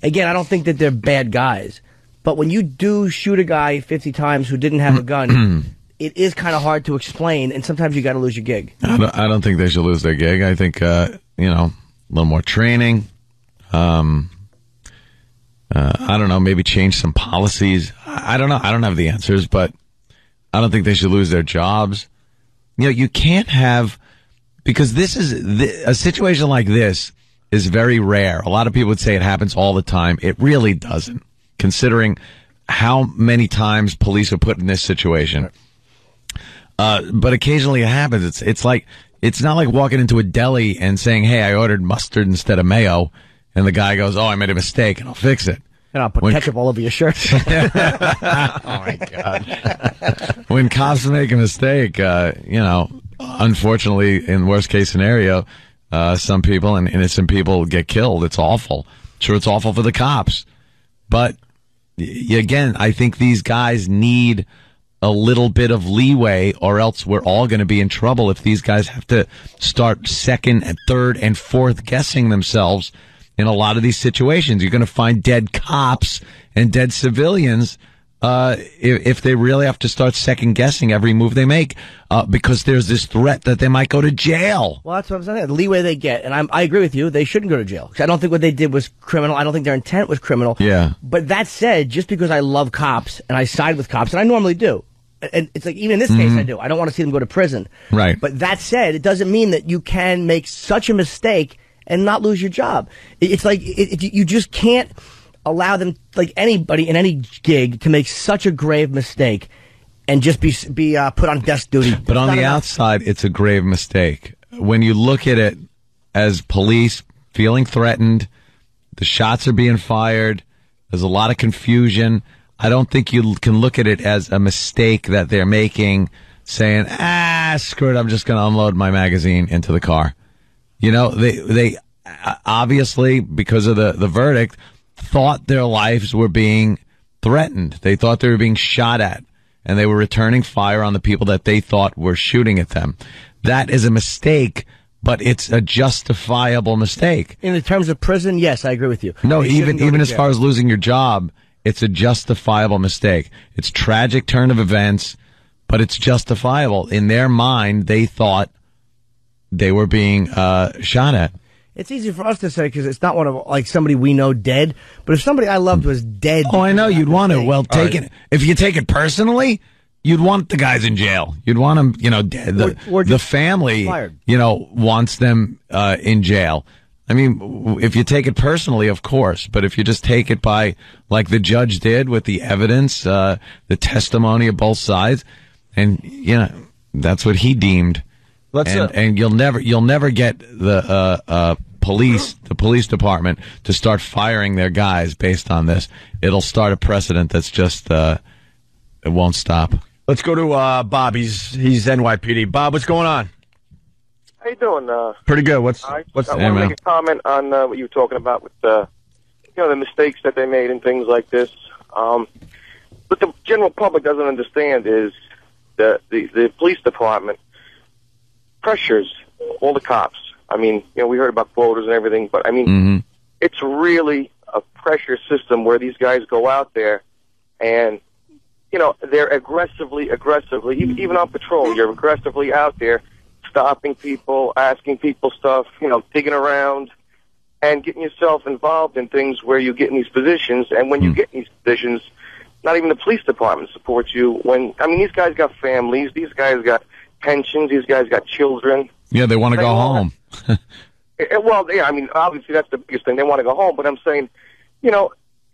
Again, I don't think that they're bad guys, but when you do shoot a guy 50 times who didn't have a gun. It is kind of hard to explain, and sometimes you got to lose your gig. I don't think they should lose their gig. I think a little more training. I don't know, maybe change some policies. I don't know. I don't have the answers, but I don't think they should lose their jobs. You can't have, because a situation like this is very rare. A lot of people would say it happens all the time. It really doesn't, considering how many times police are put in this situation. But occasionally it happens. It's not like walking into a deli and saying, "Hey, I ordered mustard instead of mayo," and the guy goes, "Oh, I made a mistake, and I'll fix it." And I'll put ketchup all over your shirt. Oh my God! When cops make a mistake, unfortunately, in worst case scenario, some people and innocent people get killed. It's awful. Sure, it's awful for the cops, but again, I think these guys need a little bit of leeway, or else we're all going to be in trouble if these guys have to start second and third and fourth guessing themselves in a lot of these situations. You're going to find dead cops and dead civilians if they really have to start second guessing every move they make because there's this threat that they might go to jail. Well, that's what I'm saying. The leeway they get, and I agree with you, they shouldn't go to jail. I don't think what they did was criminal. I don't think their intent was criminal. Yeah. But that said, just because I love cops and I side with cops, and I normally do, and it's like, even in this case, I do. I don't want to see them go to prison. Right. But that said, it doesn't mean that you can make such a mistake and not lose your job. It's like, you just can't allow them, like anybody in any gig, to make such a grave mistake and just be put on desk duty. But on the outside, it's a grave mistake. When you look at it as police feeling threatened, the shots are being fired, there's a lot of confusion. I don't think you can look at it as a mistake that they're making, saying, screw it, I'm just going to unload my magazine into the car. They obviously, because of the verdict, thought their lives were being threatened. They thought they were being shot at, and they were returning fire on the people that they thought were shooting at them. That is a mistake, but it's a justifiable mistake. In the terms of prison, yes, I agree with you. No, even as far as losing your job, it's a justifiable mistake. It's a tragic turn of events, but it's justifiable. In their mind, they thought they were being shot at. It's easy for us to say because it's not one of like somebody we know dead. But if somebody I loved was dead, oh, I know you'd want to. Well, if you take it personally, you'd want the guys in jail. You'd want them, dead. The family, fired. Wants them in jail. I mean, if you take it personally, of course. But if you just take it by like the judge did with the evidence, the testimony of both sides, and that's what he deemed. And you'll never get the police department to start firing their guys based on this. It'll start a precedent that's just it won't stop. Let's go to Bob. He's NYPD. Bob, what's going on? How you doing? Pretty good. What's I want to make a comment on what you were talking about with the mistakes that they made and things like this. But the general public doesn't understand is the police department pressures all the cops. I mean, we heard about quotas and everything, but I mean, it's really a pressure system where these guys go out there and, they're aggressively, even on patrol, you're aggressively out there stopping people, asking people stuff, digging around and getting yourself involved in things where you get in these positions. And when you get in these positions, not even the police department supports you. These guys got families, these guys got pensions, these guys got children. Yeah, they want to go home. Well, yeah, obviously that's the biggest thing. They want to go home, but I'm saying,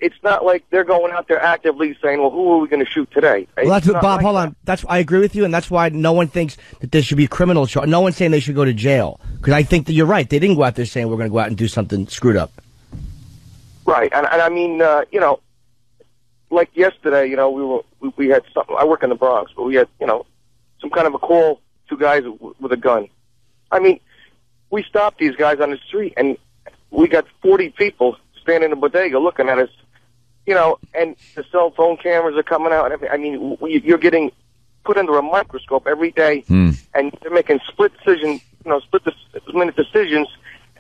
it's not like they're going out there actively saying, well, who are we going to shoot today? Well, that's what, Bob, hold on. I agree with you, and that's why no one thinks that there should be criminal charge. No one's saying they should go to jail. Because I think that you're right. They didn't go out there saying we're going to go out and do something screwed up. Right, and I mean, like yesterday, we had something. I work in the Bronx, but we had, some kind of a call, two guys with a gun. I mean, we stopped these guys on the street, and we got 40 people standing in the bodega looking at us, and the cell phone cameras are coming out. You're getting put under a microscope every day, and they're making split-minute decisions.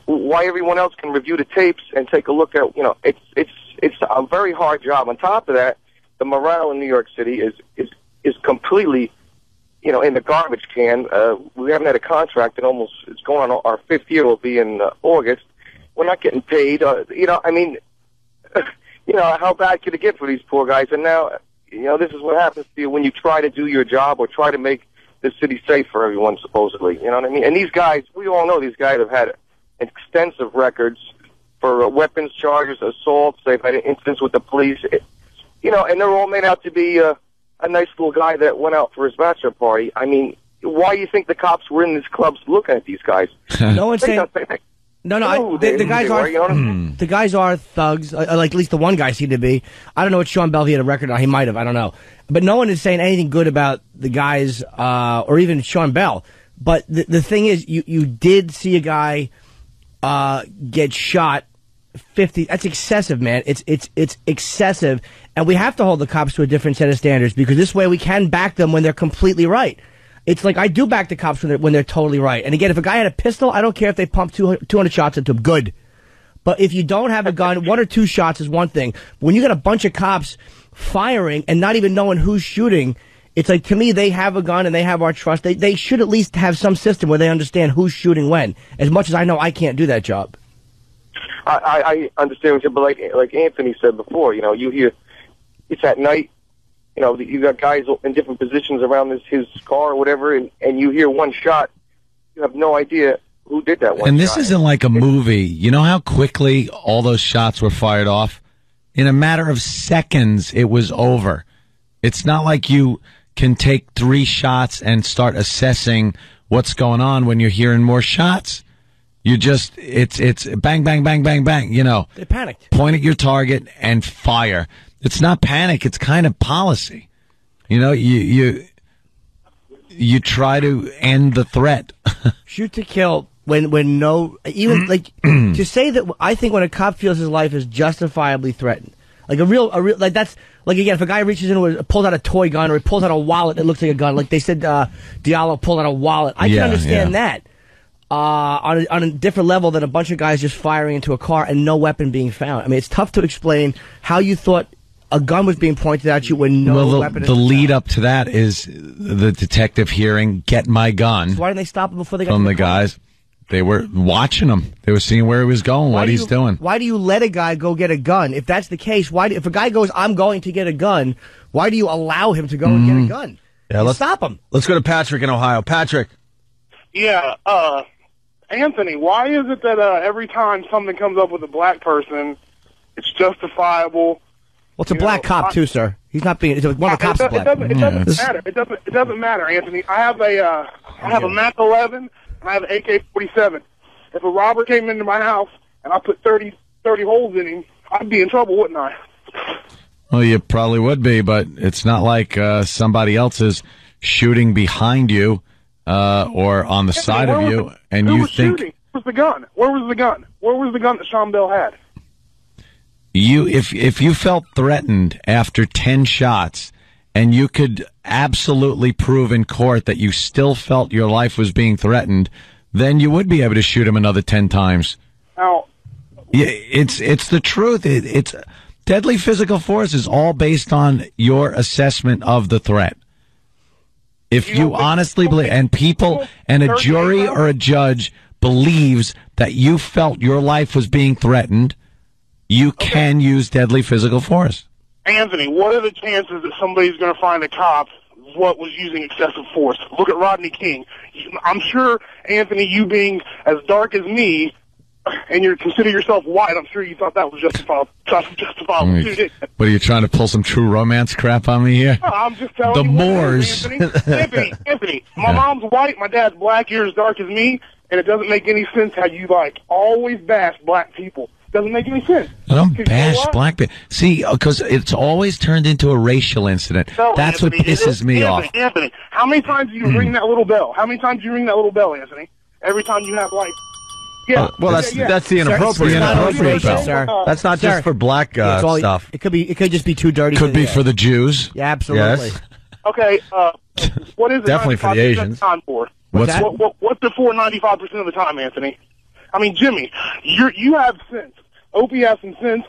Why everyone else can review the tapes and take a look at, it's a very hard job. On top of that, the morale in New York City is completely, in the garbage can. We haven't had a contract in it's going on our 5th year. Will be in August. We're not getting paid. How bad could it get for these poor guys? And now, this is what happens to you when you try to do your job or try to make the city safe for everyone, supposedly. You know what I mean? And these guys, we all know these guys have had extensive records for weapons charges, assaults. They've had incidents with the police. And they're all made out to be a nice little guy that went out for his bachelor party. I mean, why do you think the cops were in these clubs looking at these guys? No one's saying... No, the guys are the guys are thugs. Like at least the one guy seemed to be. I don't know what Sean Bell, he had a record on. He might have. I don't know. But no one is saying anything good about the guys or even Sean Bell. But the thing is, you did see a guy get shot. 50. That's excessive, man. It's excessive, and we have to hold the cops to a different set of standards because this way we can back them when they're completely right. It's like I do back the cops when they're totally right. And again, if a guy had a pistol, I don't care if they pump 200 shots into him. Good. But if you don't have a gun, 1 or 2 shots is one thing. When you got a bunch of cops firing and not even knowing who's shooting, it's like, to me, they have a gun and they have our trust. They should at least have some system where they understand who's shooting when. As much as I know I can't do that job. I understand what you're, but like Anthony said before, you hear it's at night. You got guys in different positions around his car or whatever, and you hear one shot. You have no idea who did that one shot. And this isn't like a movie. You know how quickly all those shots were fired off? In a matter of seconds, it was over. It's not like you can take 3 shots and start assessing what's going on when you're hearing more shots. You just, it's bang, bang, bang, bang, bang, They panicked. Point at your target and fire. It's not panic. It's kind of policy. You try to end the threat. Shoot to kill when even like to say that I think when a cop feels his life is justifiably threatened, like a real like that's like again if a guy reaches in pulls out a toy gun or he pulls out a wallet that looks like a gun, like they said Diallo pulled out a wallet. I can understand that on a different level than a bunch of guys just firing into a car and no weapon being found. I mean, it's tough to explain how you thought a gun was being pointed at you when no weapon. The lead up to that is the detective hearing, "Get my gun." So why didn't they stop him before they got from to the guys? They were watching him. They were seeing where he was going, what he's doing. Why do you let a guy go get a gun? If that's the case, if a guy goes, "I'm going to get a gun," why do you allow him to go and get a gun? Yeah, let's stop him. Let's go to Patrick in Ohio. Patrick. Yeah, Anthony, why is it that every time something comes up with a black person, it's justifiable? Well, it's a black cop too, sir. He's not being. One of the cops is black. It doesn't matter. It doesn't matter, Anthony. I have a Mac 11 and I have an AK-47. If a robber came into my house and I put 30 holes in him, I'd be in trouble, wouldn't I? Well, you probably would be, but it's not like somebody else is shooting behind you or on the side of you, and who you was think. Shooting? Where was the gun? Where was the gun? Where was the gun that Sean Bell had? If you felt threatened after 10 shots and you could absolutely prove in court that you still felt your life was being threatened, then you would be able to shoot him another 10 times. Now, yeah, it's the truth. It's deadly physical force is all based on your assessment of the threat. If you honestly believe, and people and a jury or a judge believes that you felt your life was being threatened, you can use deadly physical force. Anthony, what are the chances that somebody's going to find a cop what was using excessive force? Look at Rodney King. I'm sure, Anthony, you being as dark as me, and you consider yourself white, I'm sure you thought that was justifiable too. What are you trying to pull some true romance crap on me here? No, I'm just telling the you. Moors. Anthony, my mom's white, my dad's black, you're as dark as me, and it doesn't make any sense how you always bash black people. Doesn't make any sense. I don't bash black people. See, because it's always turned into a racial incident. No, That's Anthony, what pisses me off. Anthony, how many times do you ring that little bell? How many times do you ring that little bell, Anthony? Every time you have yeah. Well, that's the inappropriate bell. Sir. That's not just for black stuff. It could just be too dirty. Could be for the Jews. Yeah, absolutely. Yes. Okay. What is it? Definitely for the Asians. Time for? What's the 95% of the time, Anthony? I mean, Jimmy, you have sense. Opie has some sense.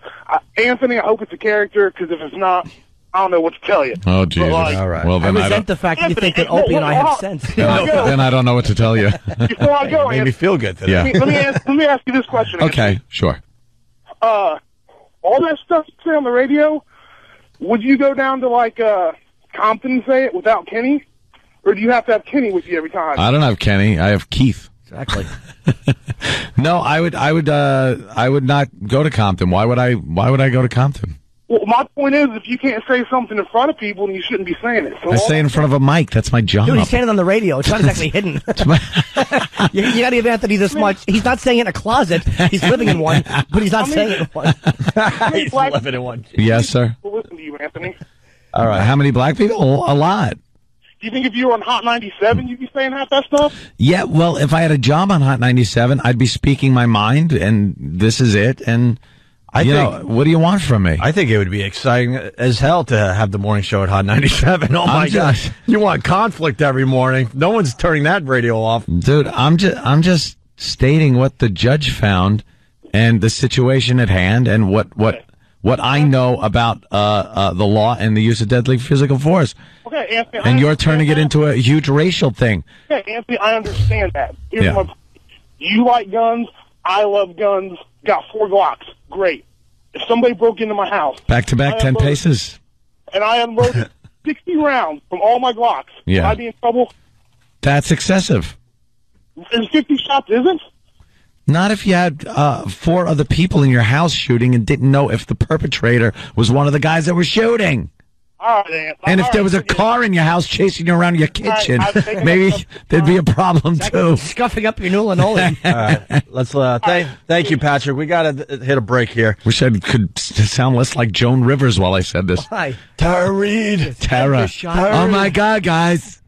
Anthony, I hope it's a character, because if it's not, I don't know what to tell you. Oh, Jesus. All right. Well, then I resent the fact that you think that Opie and I have sense. Then I don't know what to tell you. Before I go, Made me feel good today. Yeah. let me ask you this question. Okay, Anthony. sure. All that stuff you say on the radio, would you go down to Compton and say it without Kenny, or do you have to have Kenny with you every time? I don't have Kenny. I have Keith. Exactly. No, I would not go to Compton. Why would I go to Compton? Well, my point is, if you can't say something in front of people, then you shouldn't be saying it. So I say it in front of a mic. That's my job. Dude, he's saying it on the radio. It's not exactly hidden. You got to give Anthony this much. He's not saying it in a closet. He's living in one, but he's not saying it in one. He's living in one. Yes, sir. Listen to you, Anthony. All right. How many black people? A lot. Do you think if you were on Hot 97, you'd be saying half that stuff? Yeah, well, if I had a job on Hot 97, I'd be speaking my mind, and this is it. And I think, what do you want from me? I think it would be exciting as hell to have the morning show at Hot 97. Oh my gosh, you want conflict every morning? No one's turning that radio off, dude. I'm just stating what the judge found and the situation at hand, and what I know about the law and the use of deadly physical force. Okay, Anthony. And you're turning it into a huge racial thing. Okay, Anthony, I understand that. Here's my point. You like guns. I love guns. Got 4 Glocks. Great. If somebody broke into my house. Back to back, 10 paces. And I unloaded 60 rounds from all my Glocks. Yeah. Would I be in trouble? That's excessive. And 50 shots isn't? Not if you had 4 other people in your house shooting and didn't know if the perpetrator was one of the guys that were shooting. All right, Anthony. And if there was a car in your house chasing you around your kitchen, maybe there'd be a problem too. Scuffing up your new linoleum. All right, let's thank you, Patrick. We got to hit a break here. Wish I could sound less like Joan Rivers while I said this. Hi, Tara Reid. Tara. Oh my God, guys!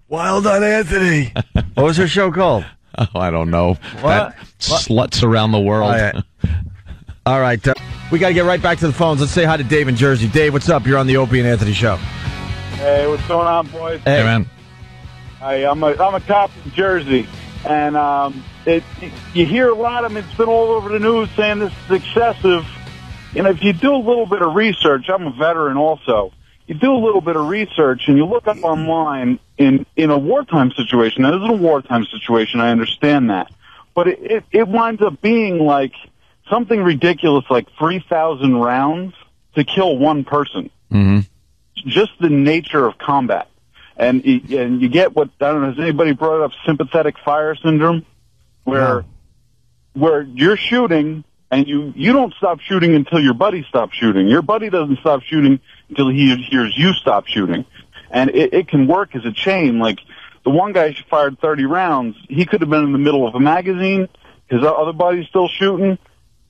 Wild on Anthony. What was her show called? Oh, I don't know. Sluts around the world. All right. We got to get right back to the phones. Let's say hi to Dave in Jersey. Dave, what's up? You're on the Opie and Anthony show. Hey, what's going on, boys? Hey, man. I'm a cop in Jersey, and you hear a lot of them. It's been all over the news saying this is excessive, if you do a little bit of research, I'm a veteran also. You do a little bit of research and you look up online in a wartime situation. Now, this is a wartime situation. I understand that. But it winds up being like something ridiculous, like 3,000 rounds to kill one person. Mm-hmm. Just the nature of combat. And you get what, I don't know, has anybody brought up sympathetic fire syndrome? Where you're shooting and you don't stop shooting until your buddy stops shooting. Your buddy doesn't stop shooting until he hears you stop shooting. And it can work as a chain. Like, the one guy fired 30 rounds. He could have been in the middle of a magazine. His other buddy's still shooting.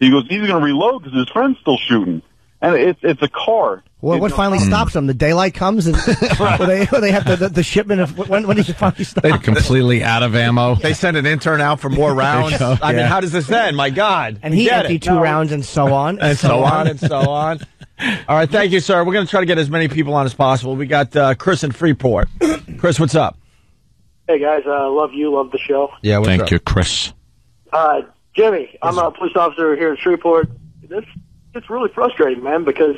He goes, he's going to reload because his friend's still shooting. And it's a car. Well, what finally stops them? The daylight comes, and or they have the shipment of when does it finally stop? They're completely out of ammo. They send an intern out for more rounds. I mean, how does this end? My God! And he emptied 2 rounds, and so on, and so on, and so on. All right, thank you, sir. We're going to try to get as many people on as possible. We got Chris in Freeport. Chris, what's up? Hey guys, love you, love the show. Yeah, thank you, Chris. Jimmy, I'm a police officer here in Shreveport. It's really frustrating, man, because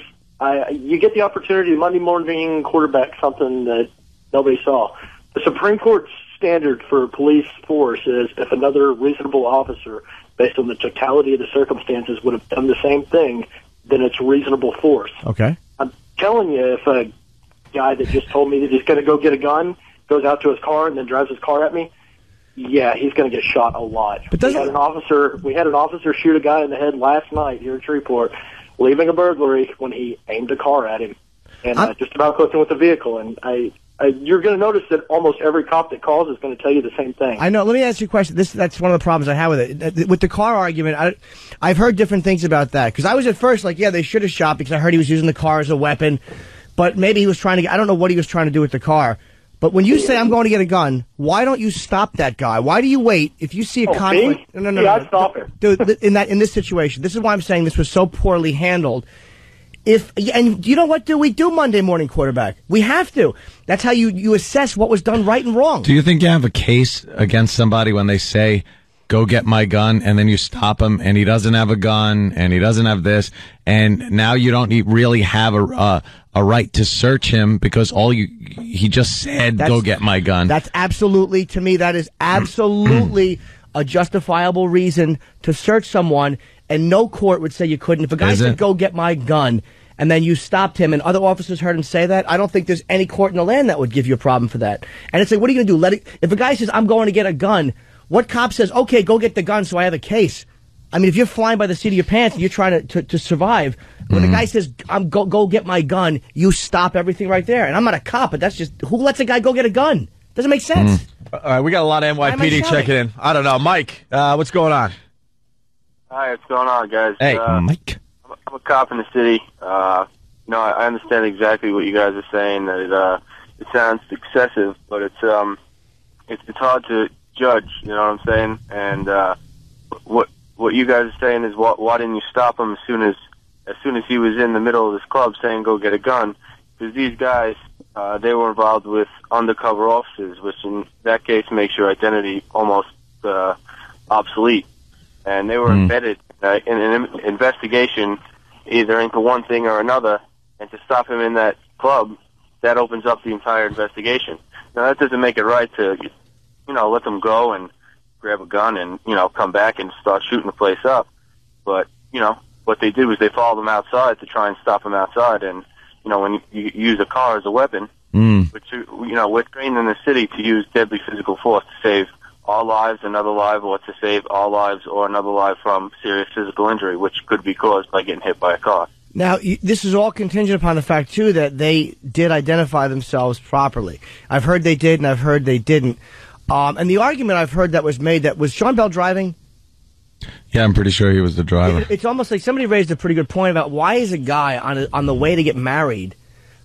you get the opportunity Monday morning quarterback something that nobody saw. The Supreme Court's standard for police force is if another reasonable officer, based on the totality of the circumstances, would have done the same thing, then it's reasonable force. Okay. I'm telling you, if a guy that just told me that he's going to go get a gun goes out to his car and then drives his car at me, yeah, he's going to get shot a lot. But we had an officer shoot a guy in the head last night here in Shreveport, leaving a burglary when he aimed a car at him and just about close in with the vehicle. And you're going to notice that almost every cop that calls is going to tell you the same thing. I know. Let me ask you a question. That's one of the problems I have with it. With the car argument, I've heard different things about that. Because I was at first like, yeah, they should have shot because I heard he was using the car as a weapon. But maybe he was trying to I don't know what he was trying to do with the car. But when you say I'm going to get a gun, why don't you stop that guy? Why do you wait if you see a conflict? Me? No. I'd stop him. Dude, in this situation, this is why I'm saying this was so poorly handled. And you know what? We do Monday morning quarterback. We have to. That's how you assess what was done right and wrong. Do you think you have a case against somebody when they say, go get my gun, and then you stop him, and he doesn't have a gun, and he doesn't have this, and now you don't really have a right to search him because he just said, go get my gun. That's absolutely, to me, that is absolutely a justifiable reason to search someone, and no court would say you couldn't. If a guy said, go get my gun, and then you stopped him, and other officers heard him say that, I don't think there's any court in the land that would give you a problem for that. And it's like, what are you going to do? If a guy says, I'm going to get a gun, what cop says, okay, go get the gun so I have a case? I mean, if you're flying by the seat of your pants and you're trying to survive, when the guy says, go get my gun, you stop everything right there. And I'm not a cop, but that's just, who lets a guy go get a gun? Doesn't make sense. All right, we got a lot of NYPD checking in. I don't know. Mike, what's going on? Hi, what's going on, guys? Hey, Mike. I'm a cop in the city. I understand exactly what you guys are saying, that it sounds excessive, but it's hard to judge, you know what I'm saying? And what you guys are saying is why didn't you stop him as soon as he was in the middle of this club saying go get a gun? Because these guys, they were involved with undercover officers, which in that case makes your identity almost obsolete. And they were embedded in an investigation either into one thing or another, and to stop him in that club, that opens up the entire investigation. Now, that doesn't make it right to, let them go and grab a gun and, come back and start shooting the place up. But, what they did was they followed him outside to try and stop him outside. And, when you use a car as a weapon, which, we're trained in the city to use deadly physical force to save our lives, another life, or to save our lives or another life from serious physical injury, which could be caused by getting hit by a car. Now, this is all contingent upon the fact, too, that they did identify themselves properly. I've heard they did, and I've heard they didn't. And the argument I've heard that was made, that was Sean Bell driving? Yeah, I'm pretty sure he was the driver. It's almost like somebody raised a pretty good point about why is a guy on the way to get married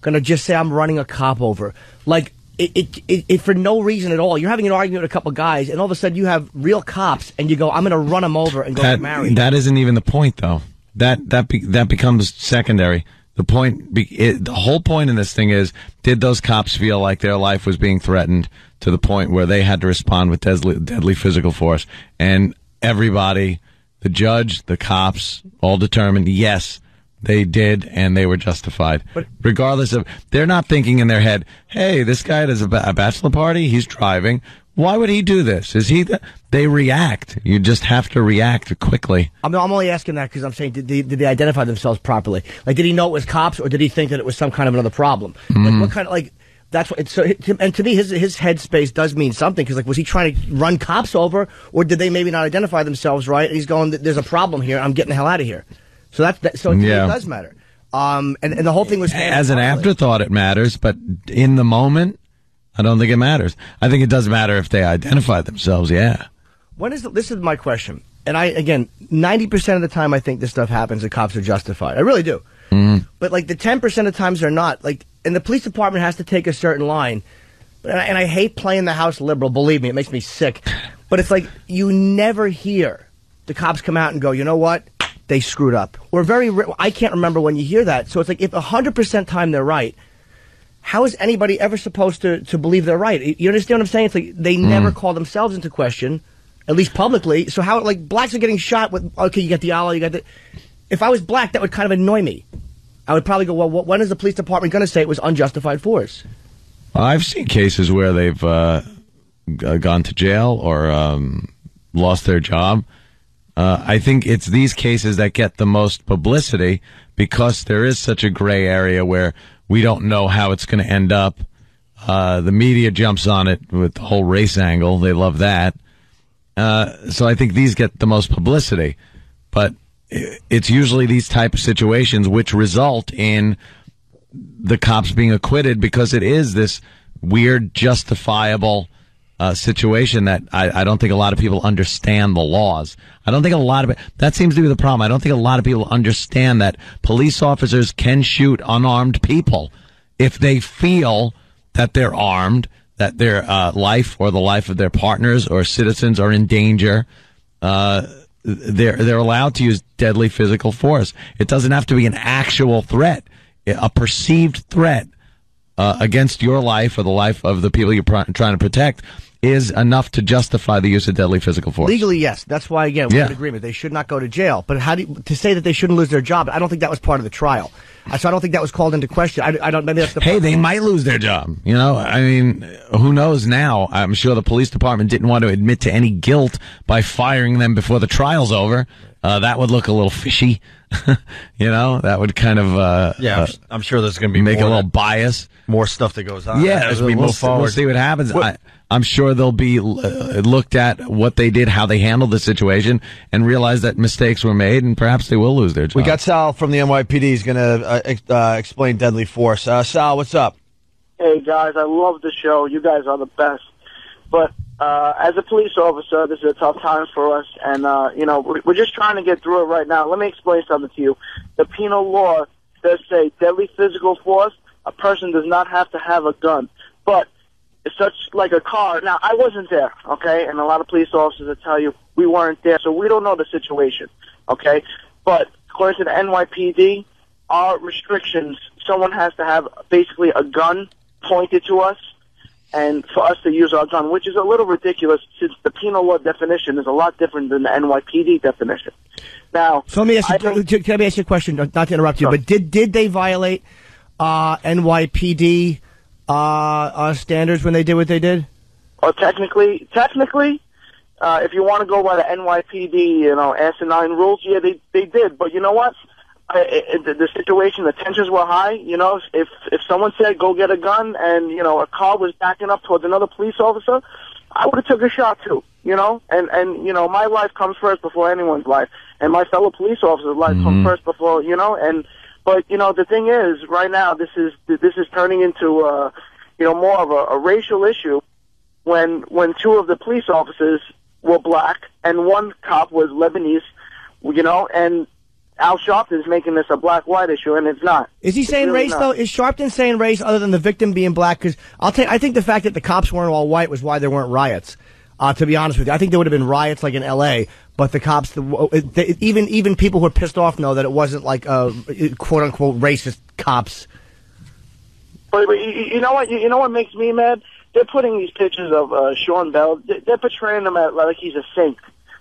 going to just say, I'm running a cop over? Like, it for no reason at all. You're having an argument with a couple guys, and all of a sudden you have real cops, and you go, I'm going to run them over and go get married. That isn't even the point, though. That becomes secondary. The whole point in this thing is, did those cops feel like their life was being threatened to the point where they had to respond with deadly physical force? And everybody, the judge, the cops, all determined, yes, they did, and they were justified. Regardless of, they're not thinking in their head, hey, this guy does a bachelor party, he's driving. Why would he do this? Is he? They react. You just have to react quickly. I'm only asking that because I'm saying, did they identify themselves properly? Like, did he know it was cops, or did he think that it was some kind of another problem? Like, what kind of, like, that's what. And to me, his headspace does mean something, because, like, was he trying to run cops over, or did they maybe not identify themselves right? And he's going, there's a problem here. I'm getting the hell out of here. So so to me, it does matter. And the whole thing was as an afterthought, it matters, but in the moment, I don't think it matters. I think it does matter if they identify themselves, yeah. This is my question. And again, 90% of the time I think this stuff happens, the cops are justified. I really do. But like the 10% of times they're not. Like, and the police department has to take a certain line. And I hate playing the house liberal, believe me, it makes me sick. But it's like, you never hear the cops come out and go, you know what? They screwed up. I can't remember when you hear that. So it's like, if 100% time they're right, how is anybody ever supposed to believe they're right? You understand what I'm saying? It's like they never call themselves into question, at least publicly. So how, like, blacks are getting shot with, okay, you got the Allah, you got the... If I was black, that would kind of annoy me. I would probably go, well, when is the police department going to say it was unjustified force? I've seen cases where they've gone to jail or lost their job. I think it's these cases that get the most publicity because there is such a gray area where we don't know how it's going to end up. The media jumps on it with the whole race angle. They love that. So I think these get the most publicity. But it's usually these type of situations which result in the cops being acquitted because it is this weird, justifiable situation that I don't think a lot of people understand the laws. I don't think that seems to be the problem. I don't think a lot of people understand that police officers can shoot unarmed people if they feel that they're armed, that their life or the life of their partners or citizens are in danger. They're allowed to use deadly physical force. It doesn't have to be an actual threat, a perceived threat against your life or the life of the people you're trying to protect is enough to justify the use of deadly physical force. Legally, yes. That's why, again, we're in agreement. They should not go to jail. But to say that they shouldn't lose their job, I don't think that was part of the trial. So I don't think that was called into question. I don't. Maybe that's the. Hey, they might lose their job. You know, I mean, who knows now? I'm sure the police department didn't want to admit to any guilt by firing them before the trial's over. That would look a little fishy. You know, that would kind of. I'm sure there's going to be make a little bias. More stuff that goes on. Yeah, as we move forward. We'll see what happens. I'm sure they'll be looked at what they did, how they handled the situation, and realize that mistakes were made, and perhaps they will lose their job. We got Sal from the NYPD. He's going to explain deadly force. Sal, what's up? Hey, guys, I love the show. You guys are the best. But as a police officer, this is a tough time for us, and, you know, we're just trying to get through it right now. Let me explain something to you. The penal law does say deadly physical force. A person does not have to have a gun. But it's such like a car. Now, I wasn't there, okay? And a lot of police officers will tell you we weren't there, so we don't know the situation, okay? But according to the NYPD, our restrictions, someone has to have basically a gun pointed to us and for us to use our gun, which is a little ridiculous since the penal law definition is a lot different than the NYPD definition. Now, so let me ask you, can I ask you a question, not to interrupt you, but did they violate NYPD standards when they did what they did? Well, technically, if you want to go by the NYPD, you know, asinine rules, yeah, they did. But you know what? The situation, the tensions were high. You know, if someone said go get a gun and you know a car was backing up towards another police officer, I would have took a shot too. You know, and you know my life comes first before anyone's life, and my fellow police officers' life comes first before But you know the thing is, right now this is turning into you know more of a racial issue when two of the police officers were black and one cop was Lebanese, you know, and Al Sharpton's making this a black-white issue, and it's not. Is he saying race, though? Is Sharpton saying race other than the victim being black? Because I think the fact that the cops weren't all white was why there weren't riots, to be honest with you. I think there would have been riots like in L.A., but the cops, even people who are pissed off know that it wasn't like quote-unquote racist cops. But you know what? You know what makes me mad? They're putting these pictures of Sean Bell. They're portraying him like he's a saint.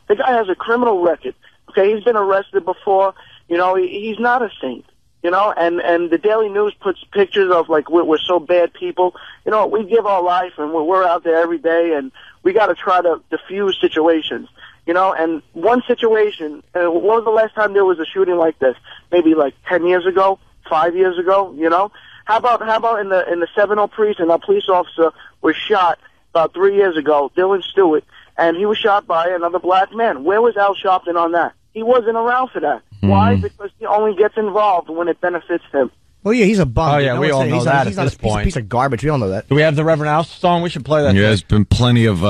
The guy has a criminal record. Okay, he's been arrested before. You know, he's not a saint. You know, and the Daily News puts pictures of like we're so bad people. You know, we give our life and we're out there every day, and we got to try to diffuse situations. You know, and one situation, what was the last time there was a shooting like this? Maybe like 10 years ago, 5 years ago, you know? How about in the 70 precinct, a police officer was shot about 3 years ago, Dylan Stewart, and he was shot by another black man. Where was Al Sharpton on that? He wasn't around for that. Why? Because he only gets involved when it benefits him. Well, yeah, he's a bum. Oh, yeah, we all know that at this He's a point. piece of garbage. We all know that. Do we have the Reverend Al song? We should play that. Yeah, there's been plenty of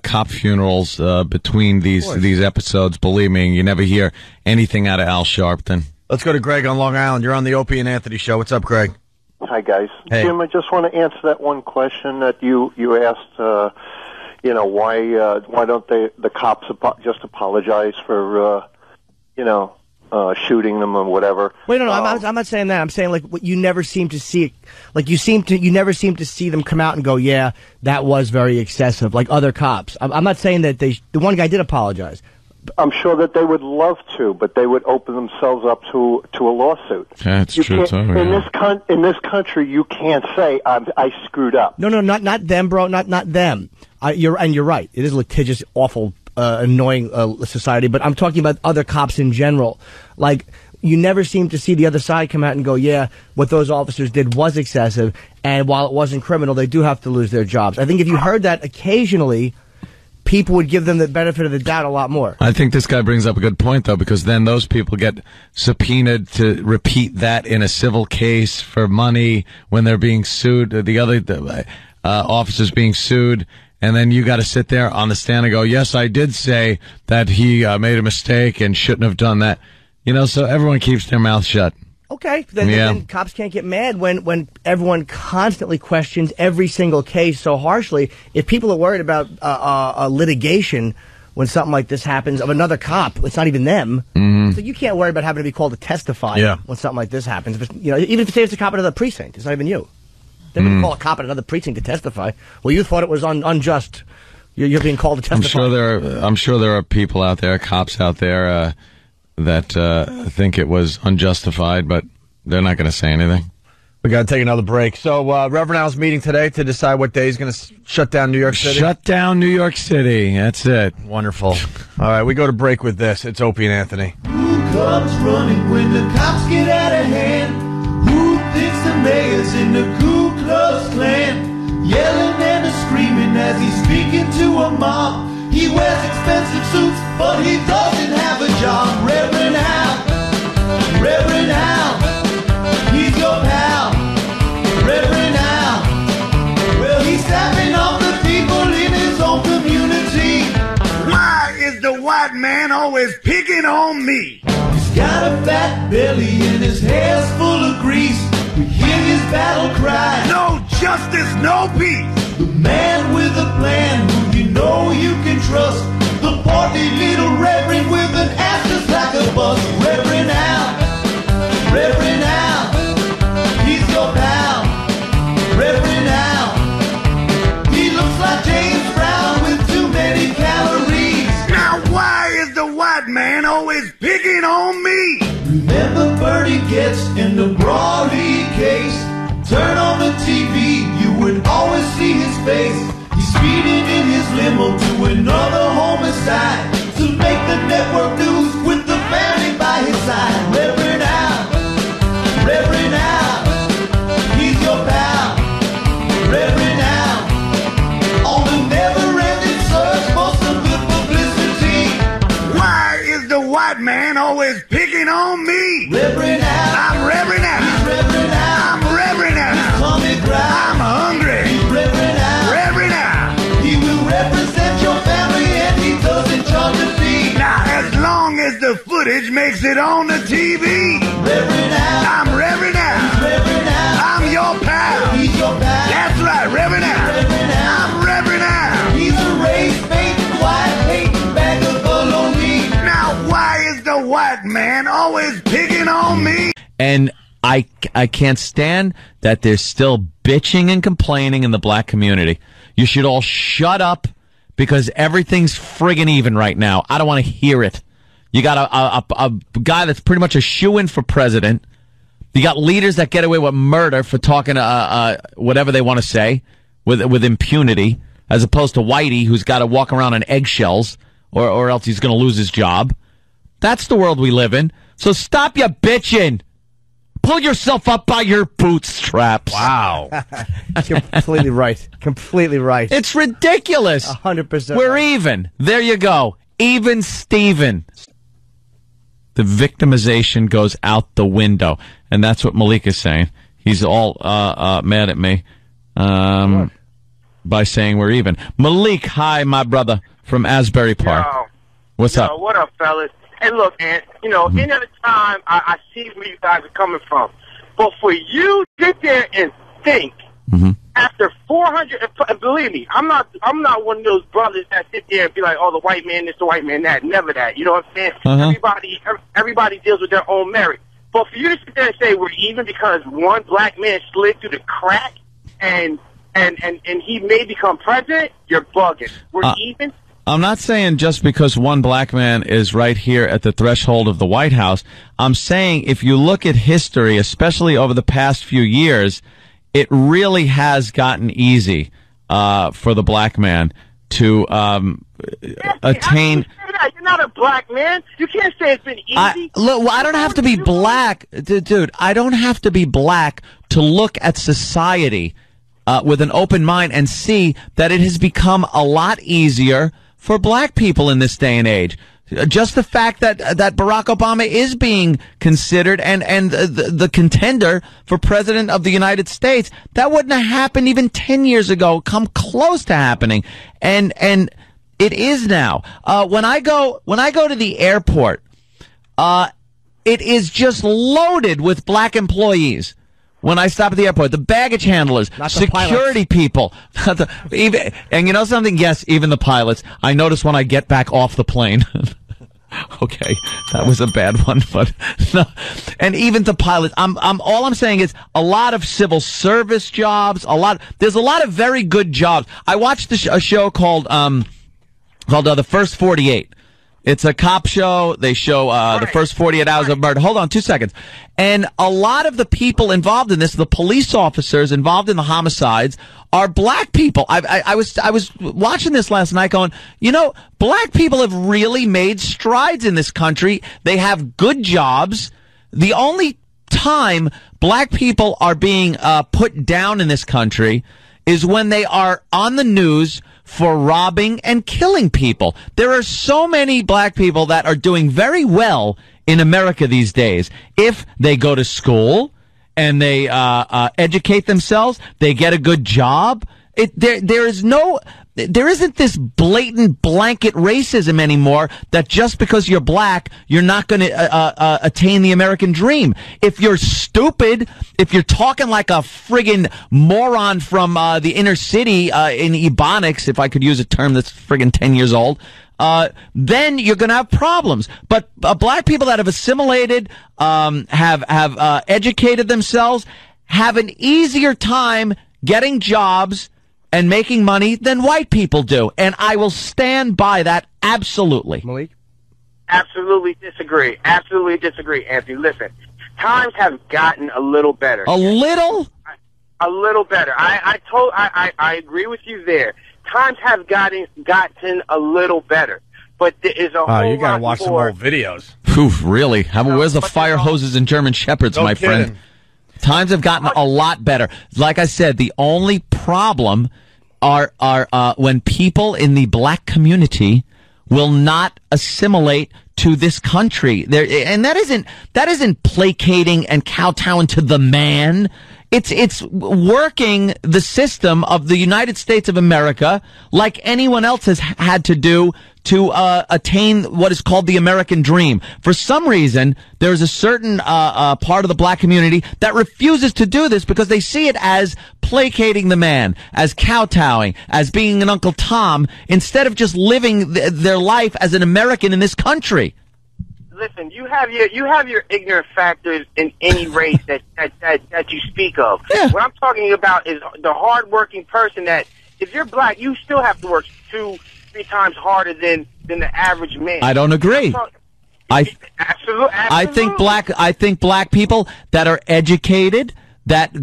cop funerals between these episodes. Believe me, you never hear anything out of Al Sharpton. Let's go to Greg on Long Island. You're on the Opie and Anthony show. What's up, Greg? Hi, guys. Hey. Jim, I just want to answer that one question that you asked. You know, why don't the cops just apologize for shooting them or whatever? Wait, no, I'm not saying that. I'm saying like what you never seem to see it. Like you never seem to see them come out and go, yeah, that was very excessive. Like other cops. I'm not saying that the one guy did apologize. I'm sure that they would love to, but they would open themselves up to a lawsuit. That's you true. can't- Too, in this country, you can't say I screwed up. No, not them, bro. Not them. You're right. It is a litigious, awful, annoying society. But I'm talking about other cops in general. Like you never seem to see the other side come out and go, yeah, what those officers did was excessive, and while it wasn't criminal, they do have to lose their jobs. I think if you heard that occasionally, people would give them the benefit of the doubt a lot more. I think this guy brings up a good point, though, because then those people get subpoenaed to repeat that in a civil case for money when they're being sued. The other officers being sued. And then you got to sit there on the stand and go, yes, I did say that he made a mistake and shouldn't have done that. You know, so everyone keeps their mouth shut. Okay, then cops can't get mad when everyone constantly questions every single case so harshly. If people are worried about litigation when something like this happens of another cop, it's not even them. Mm-hmm. So you can't worry about having to be called to testify when something like this happens. If it's, you know, even if it's a cop at another precinct, it's not even you. They're going to call a cop at another precinct to testify. Well, you thought it was unjust. You're being called to testify. I'm sure there are people out there, cops out there, that think it was unjustified, but they're not going to say anything. We got to take another break. So, Reverend Al's meeting today to decide what day he's going to shut down New York City. Shut down New York City. That's it. Wonderful. All right, we go to break with this. It's Opie and Anthony. Who comes running when the cops get out of hand? Who thinks the mayor's in the Ku Klux Klan? Yelling and screaming as he's speaking to a mob. He wears expensive suits, but he doesn't have a job. Reverend Al, Reverend Al, he's your pal. Reverend Al, well, he's tapping off the people in his own community. Why is the white man always picking on me? He's got a fat belly and his hair's full of grease. We hear his battle cry. No justice, no peace. The man with a plan who you know you can trust. The portly little reverend with an ass just like a bus. Reverend Al, Reverend Al, he's your pal. Reverend Al, he looks like James Brown with too many calories. Now why is the white man always picking on me? Remember Bernie Getz in the Brawley case? Turn on the TV, you would always see his face. He's speeding in his limo to another homicide to make the network news with the family by his side. Reverend Al, Reverend Al, he's your pal. Reverend Al, on the never-ending search for some good publicity. Why is the white man always picking on me? Reverend Al, I'm Reverend Al. He's Reverend Al. I'm Reverend Al. He's Tommy Brown. I'm hungry. He's Reverend Al. Reverend Al. He will represent your family and he doesn't charge a fee. Now, as long as the footage makes it on the TV. Reverend Al. I'm Reverend Al. He's Reverend Al. I'm your pal. He's your pal. That's right, Reverend Al. Reverend Al. I'm Reverend Al. He's a race-bait, white-hating bag of baloney. Now, why is the white man always picking on me? And I can't stand that there's still bitching and complaining in the black community. You should all shut up because everything's friggin' even right now. I don't want to hear it. You got a guy that's pretty much a shoo-in for president, You got leaders that get away with murder for talking whatever they want to say with impunity, as opposed to Whitey, who's got to walk around on eggshells, or else he's going to lose his job. That's the world we live in. So stop your bitching. Pull yourself up by your bootstraps. Wow. Completely right. Completely right. It's ridiculous. 100%. We're even. There you go. Even Steven. The victimization goes out the window. And that's what Malik is saying. He's all mad at me by saying we're even. Malik, hi, my brother, from Asbury Park. What's up? What up, fellas? Hey, look, man, any other time, I see where you guys are coming from. But for you to sit there and think, after 400, and believe me, I'm not one of those brothers that sit there and be like, oh, the white man this, the white man that. Never that. You know what I'm saying? Everybody deals with their own merit. But for you to sit there and say we're even because one black man slid through the crack and he may become president, you're bugging. We're even. I'm not saying just because one black man is right here at the threshold of the White House. I'm saying if you look at history, especially over the past few years, it really has gotten easy for the black man to attain. You're not a black man. You can't say it's been easy. I don't have to be black, dude. I don't have to be black to look at society with an open mind and see that it has become a lot easier for black people in this day and age. Just the fact that Barack Obama is being considered and the contender for president of the United States, that wouldn't have happened even 10 years ago, come close to happening. And it is now. When I go to the airport, it is just loaded with black employees. When I stop at the airport, the baggage handlers, security people, and you know something? Yes, even the pilots. I notice when I get back off the plane. Okay, that was a bad one, but no. And even the pilots. All I'm saying is a lot of civil service jobs. There's a lot of very good jobs. I watched a show called The First 48. It's a cop show. They show the first 48 hours of murder. Hold on 2 seconds. And a lot of the people involved in this, the police officers involved in the homicides, are black people. I was watching this last night going, black people have really made strides in this country. They have good jobs. The only time black people are being put down in this country is when they are on the news for robbing and killing people. There are so many black people that are doing very well in America these days. If they go to school and they educate themselves, they get a good job. There isn't this blatant blanket racism anymore that just because you're black, you're not going to attain the American dream. If you're stupid, if you're talking like a friggin' moron from the inner city in Ebonics, if I could use a term that's friggin' 10 years old, then you're going to have problems. But black people that have assimilated, have educated themselves, have an easier time getting jobs and making money than white people do. And I will stand by that absolutely. Malik? Absolutely disagree. Absolutely disagree, Anthony. Listen, times have gotten a little better. A little? A little better. I agree with you there. Times have gotten a little better. But there is a whole you gotta lot watch some more. old videos. Oof, really? Where's the fire hoses and German Shepherds, No my kidding. friend? Times have gotten a lot better. Like I said, the only problem are when people in the black community will not assimilate to this country. And that isn't placating and kowtowing to the man. It's working the system of the United States of America like anyone else has had to do to attain what is called the American dream. For some reason, there's a certain part of the black community that refuses to do this because they see it as placating the man, as kowtowing, as being an Uncle Tom, instead of just living their life as an American in this country. Listen, you have your ignorant factors in any race that you speak of. Yeah. What I'm talking about is the hardworking person that, if you're black, you still have to work 2-3 times harder than the average man. I don't agree. Absolutely. I think black people that are educated, that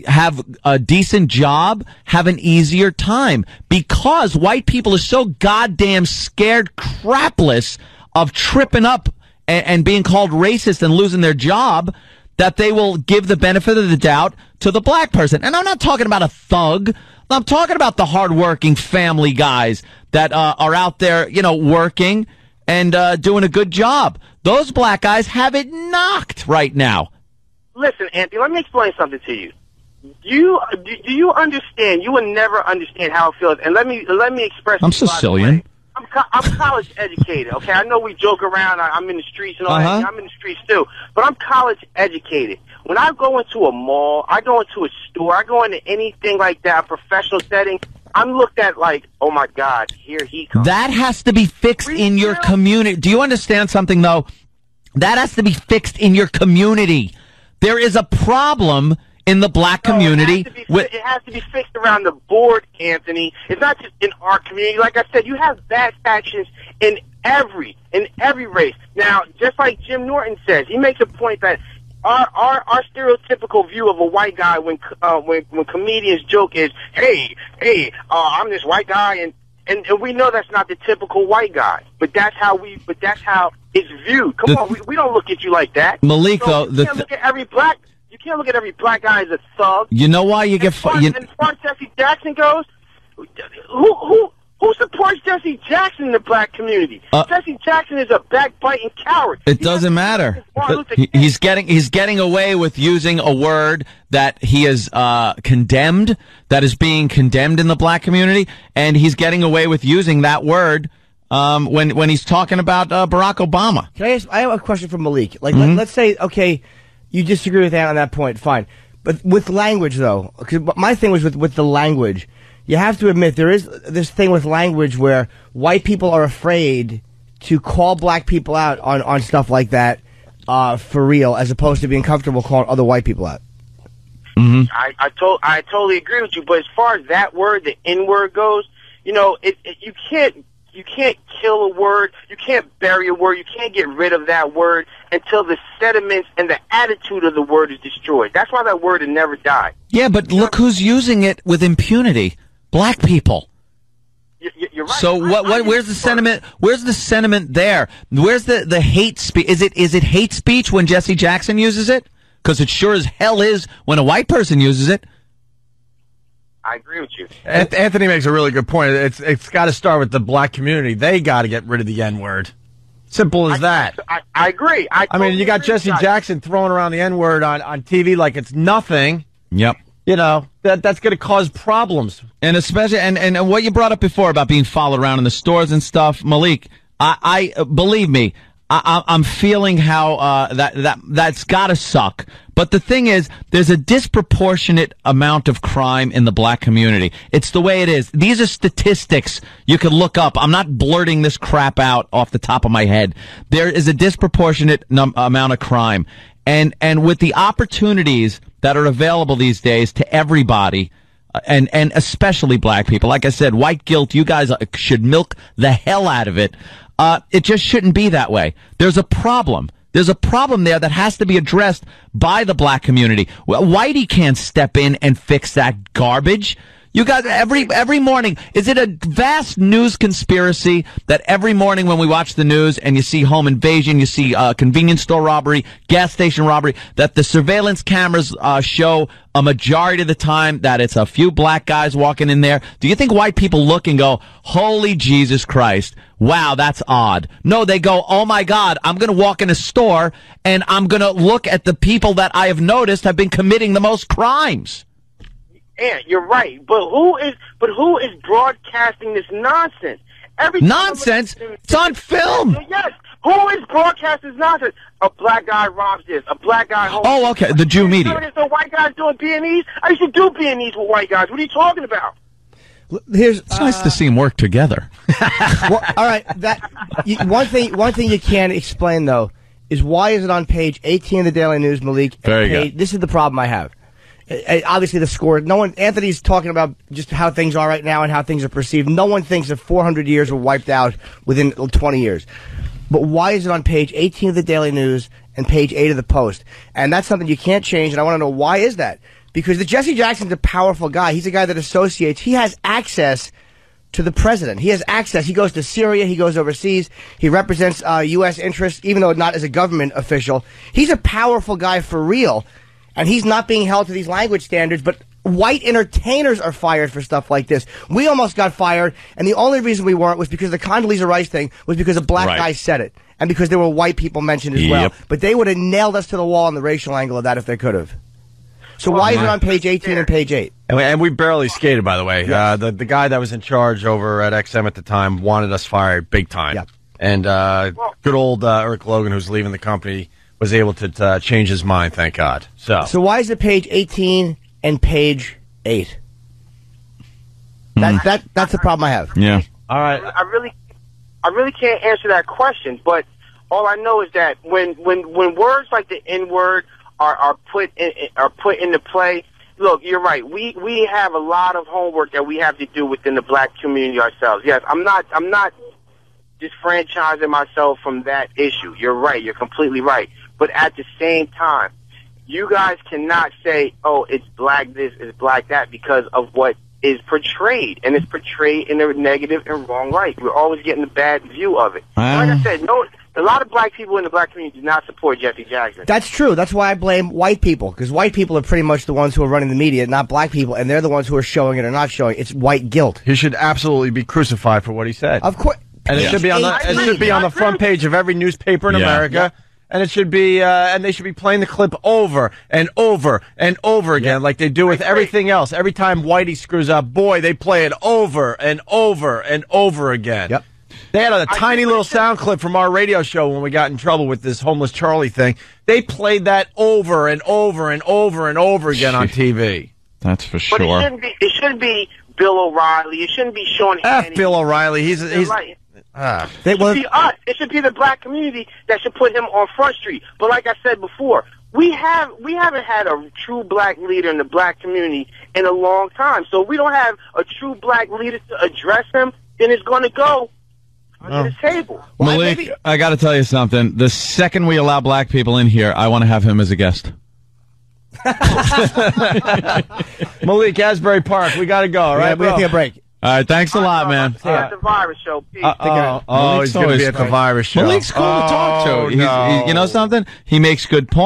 have a decent job, have an easier time because white people are so goddamn scared crapless of tripping up and being called racist and losing their job that they will give the benefit of the doubt to the black person. And I'm not talking about a thug. I'm talking about the hardworking family guys that are out there, working and doing a good job. Those black guys have it knocked right now. Listen, Anthony, let me explain something to you. Do you understand? You will never understand how it feels. And let me express. I'm Sicilian. I'm college educated. Okay, I know we joke around. I'm in the streets and all that. I'm in the streets too, but I'm college educated. When I go into a mall, I go into a store, I go into anything like that, a professional setting, I'm looked at like, oh my God, here he comes. That has to be fixed in your community. Do you understand something though? That has to be fixed in your community. There is a problem in the black community. It has to be fixed around the board, Anthony. It's not just in our community. Like I said, you have bad factions in every race. Now, just like Jim Norton says, he makes a point that our stereotypical view of a white guy when comedians joke is, hey, I'm this white guy, and we know that's not the typical white guy, but that's how it's viewed. Come on, we don't look at you like that. Malik, so you can't look at every black. You can't look at every black guy as a thug. You know why you get fired? As far as Jesse Jackson goes, who supports Jesse Jackson in the black community? Jesse Jackson is a backbiting coward. It doesn't matter. He's getting away with using a word that he is condemned, that is being condemned in the black community, and he's getting away with using that word when he's talking about Barack Obama. I have a question for Malik. Like, let's say, okay, you disagree with that on that point, fine. But with language, though, because my thing was with the language. You have to admit there is this thing with language where white people are afraid to call black people out on stuff like that for real, as opposed to being comfortable calling other white people out. Mm-hmm. I totally agree with you. But as far as that word, the N word goes, you can't kill a word, you can't bury a word, you can't get rid of that word until the sediments and the attitude of the word is destroyed. That's why that word will never die. Yeah, but look who's using it with impunity. Black people. You're right. So where's the sentiment? Where's the sentiment there? Where's the hate speech? Is it hate speech when Jesse Jackson uses it? Because it sure as hell is when a white person uses it. I agree with you. Anthony makes a really good point. It's got to start with the black community. They got to get rid of the N-word. Simple as that. I agree. I mean, you got Jesse Jackson throwing around the N-word on TV like it's nothing. Yep. That's going to cause problems. And especially, and what you brought up before about being followed around in the stores and stuff, Malik, I believe me, I'm feeling how that's got to suck. But the thing is, there's a disproportionate amount of crime in the black community. It's the way it is. These are statistics you can look up. I'm not blurting this crap out off the top of my head. There is a disproportionate amount of crime. And with the opportunities that are available these days to everybody, and especially black people, like I said, white guilt, you guys should milk the hell out of it. It just shouldn't be that way. There's a problem. There's a problem there that has to be addressed by the black community. Well, Whitey can't step in and fix that garbage. You guys, every morning, is it a vast news conspiracy that every morning when we watch the news and you see home invasion, you see convenience store robbery, gas station robbery, that the surveillance cameras show a majority of the time that it's a few black guys walking in there? Do you think white people look and go, holy Jesus Christ, wow, that's odd? No, they go, oh my God, I'm going to walk in a store and I'm going to look at the people that I have noticed have been committing the most crimes. Yeah, you're right. But who is broadcasting this nonsense? Nonsense? It's on film. Yes. Who is broadcasting this nonsense? A black guy robs this. A black guy. Oh, okay. The Jew media. So white guys doing B&Es? I used to do B&Es with white guys. What are you talking about? It's nice to see them work together. Well, all right. One thing you can't explain though is why is it on page 18 of the Daily News, Malik? Very good. This is the problem I have. Obviously, the score. Anthony's talking about just how things are right now and how things are perceived. No one thinks that 400 years were wiped out within 20 years. But why is it on page 18 of the Daily News and page 8 of the Post? And that's something you can't change, and I want to know why is that? Because the Jesse Jackson's a powerful guy. He's a guy that associates. He has access to the president. He has access. He goes to Syria. He goes overseas. He represents U.S. interests, even though not as a government official. He's a powerful guy for real, and he's not being held to these language standards, but white entertainers are fired for stuff like this. We almost got fired, and the only reason we weren't was because the Condoleezza Rice thing was because a black guy said it, and because there were white people mentioned as well. But they would have nailed us to the wall on the racial angle of that if they could have. So why is it on page 18 and page 8? And we barely skated, by the way. Yes. The guy that was in charge over at XM at the time wanted us fired big time. Yep. And good old Eric Logan, who's leaving the company, was able to change his mind, thank God. So why is it page 18 and page 8? That's the problem I have. Yeah. All right. I really can't answer that question, but all I know is that when words like the N-word are put into play, look, you're right. We have a lot of homework that we have to do within the black community ourselves. Yes, I'm not disfranchising myself from that issue. You're right. You're completely right. But at the same time, you guys cannot say, oh, it's black this, it's black that, because of what is portrayed. And it's portrayed in a negative and wrong light. We're always getting the bad view of it. Like I said, a lot of black people in the black community do not support Jesse Jackson. That's true. That's why I blame white people, because white people are pretty much the ones who are running the media, not black people, and they're the ones who are showing it or not showing it. It's white guilt. He should absolutely be crucified for what he said. Of course. And it should be on the front page of every newspaper in America. Yeah. And it should be, and they should be playing the clip over and over and over again, like they do with everything else. Every time Whitey screws up, boy, they play it over and over and over again. Yep. They had a tiny little sound clip from our radio show when we got in trouble with this homeless Charlie thing. They played that over and over and over and over again on TV. That's for sure. But it shouldn't be Bill O'Reilly. It shouldn't be Sean Hannity. Bill O'Reilly. He's right. It should be us. It should be the black community that should put him on Front Street. But like I said before, we haven't had a true black leader in the black community in a long time. So if we don't have a true black leader to address him, then it's going to go under the table. Malik, I got to tell you something. The second we allow black people in here, I want to have him as a guest. Malik, Asbury Park, we got to go, all right? We have to take a break. All right, thanks a lot, man. At the virus show. Peace. He's going to be at the virus show. Malik's cool to talk to. You know something? He makes good points.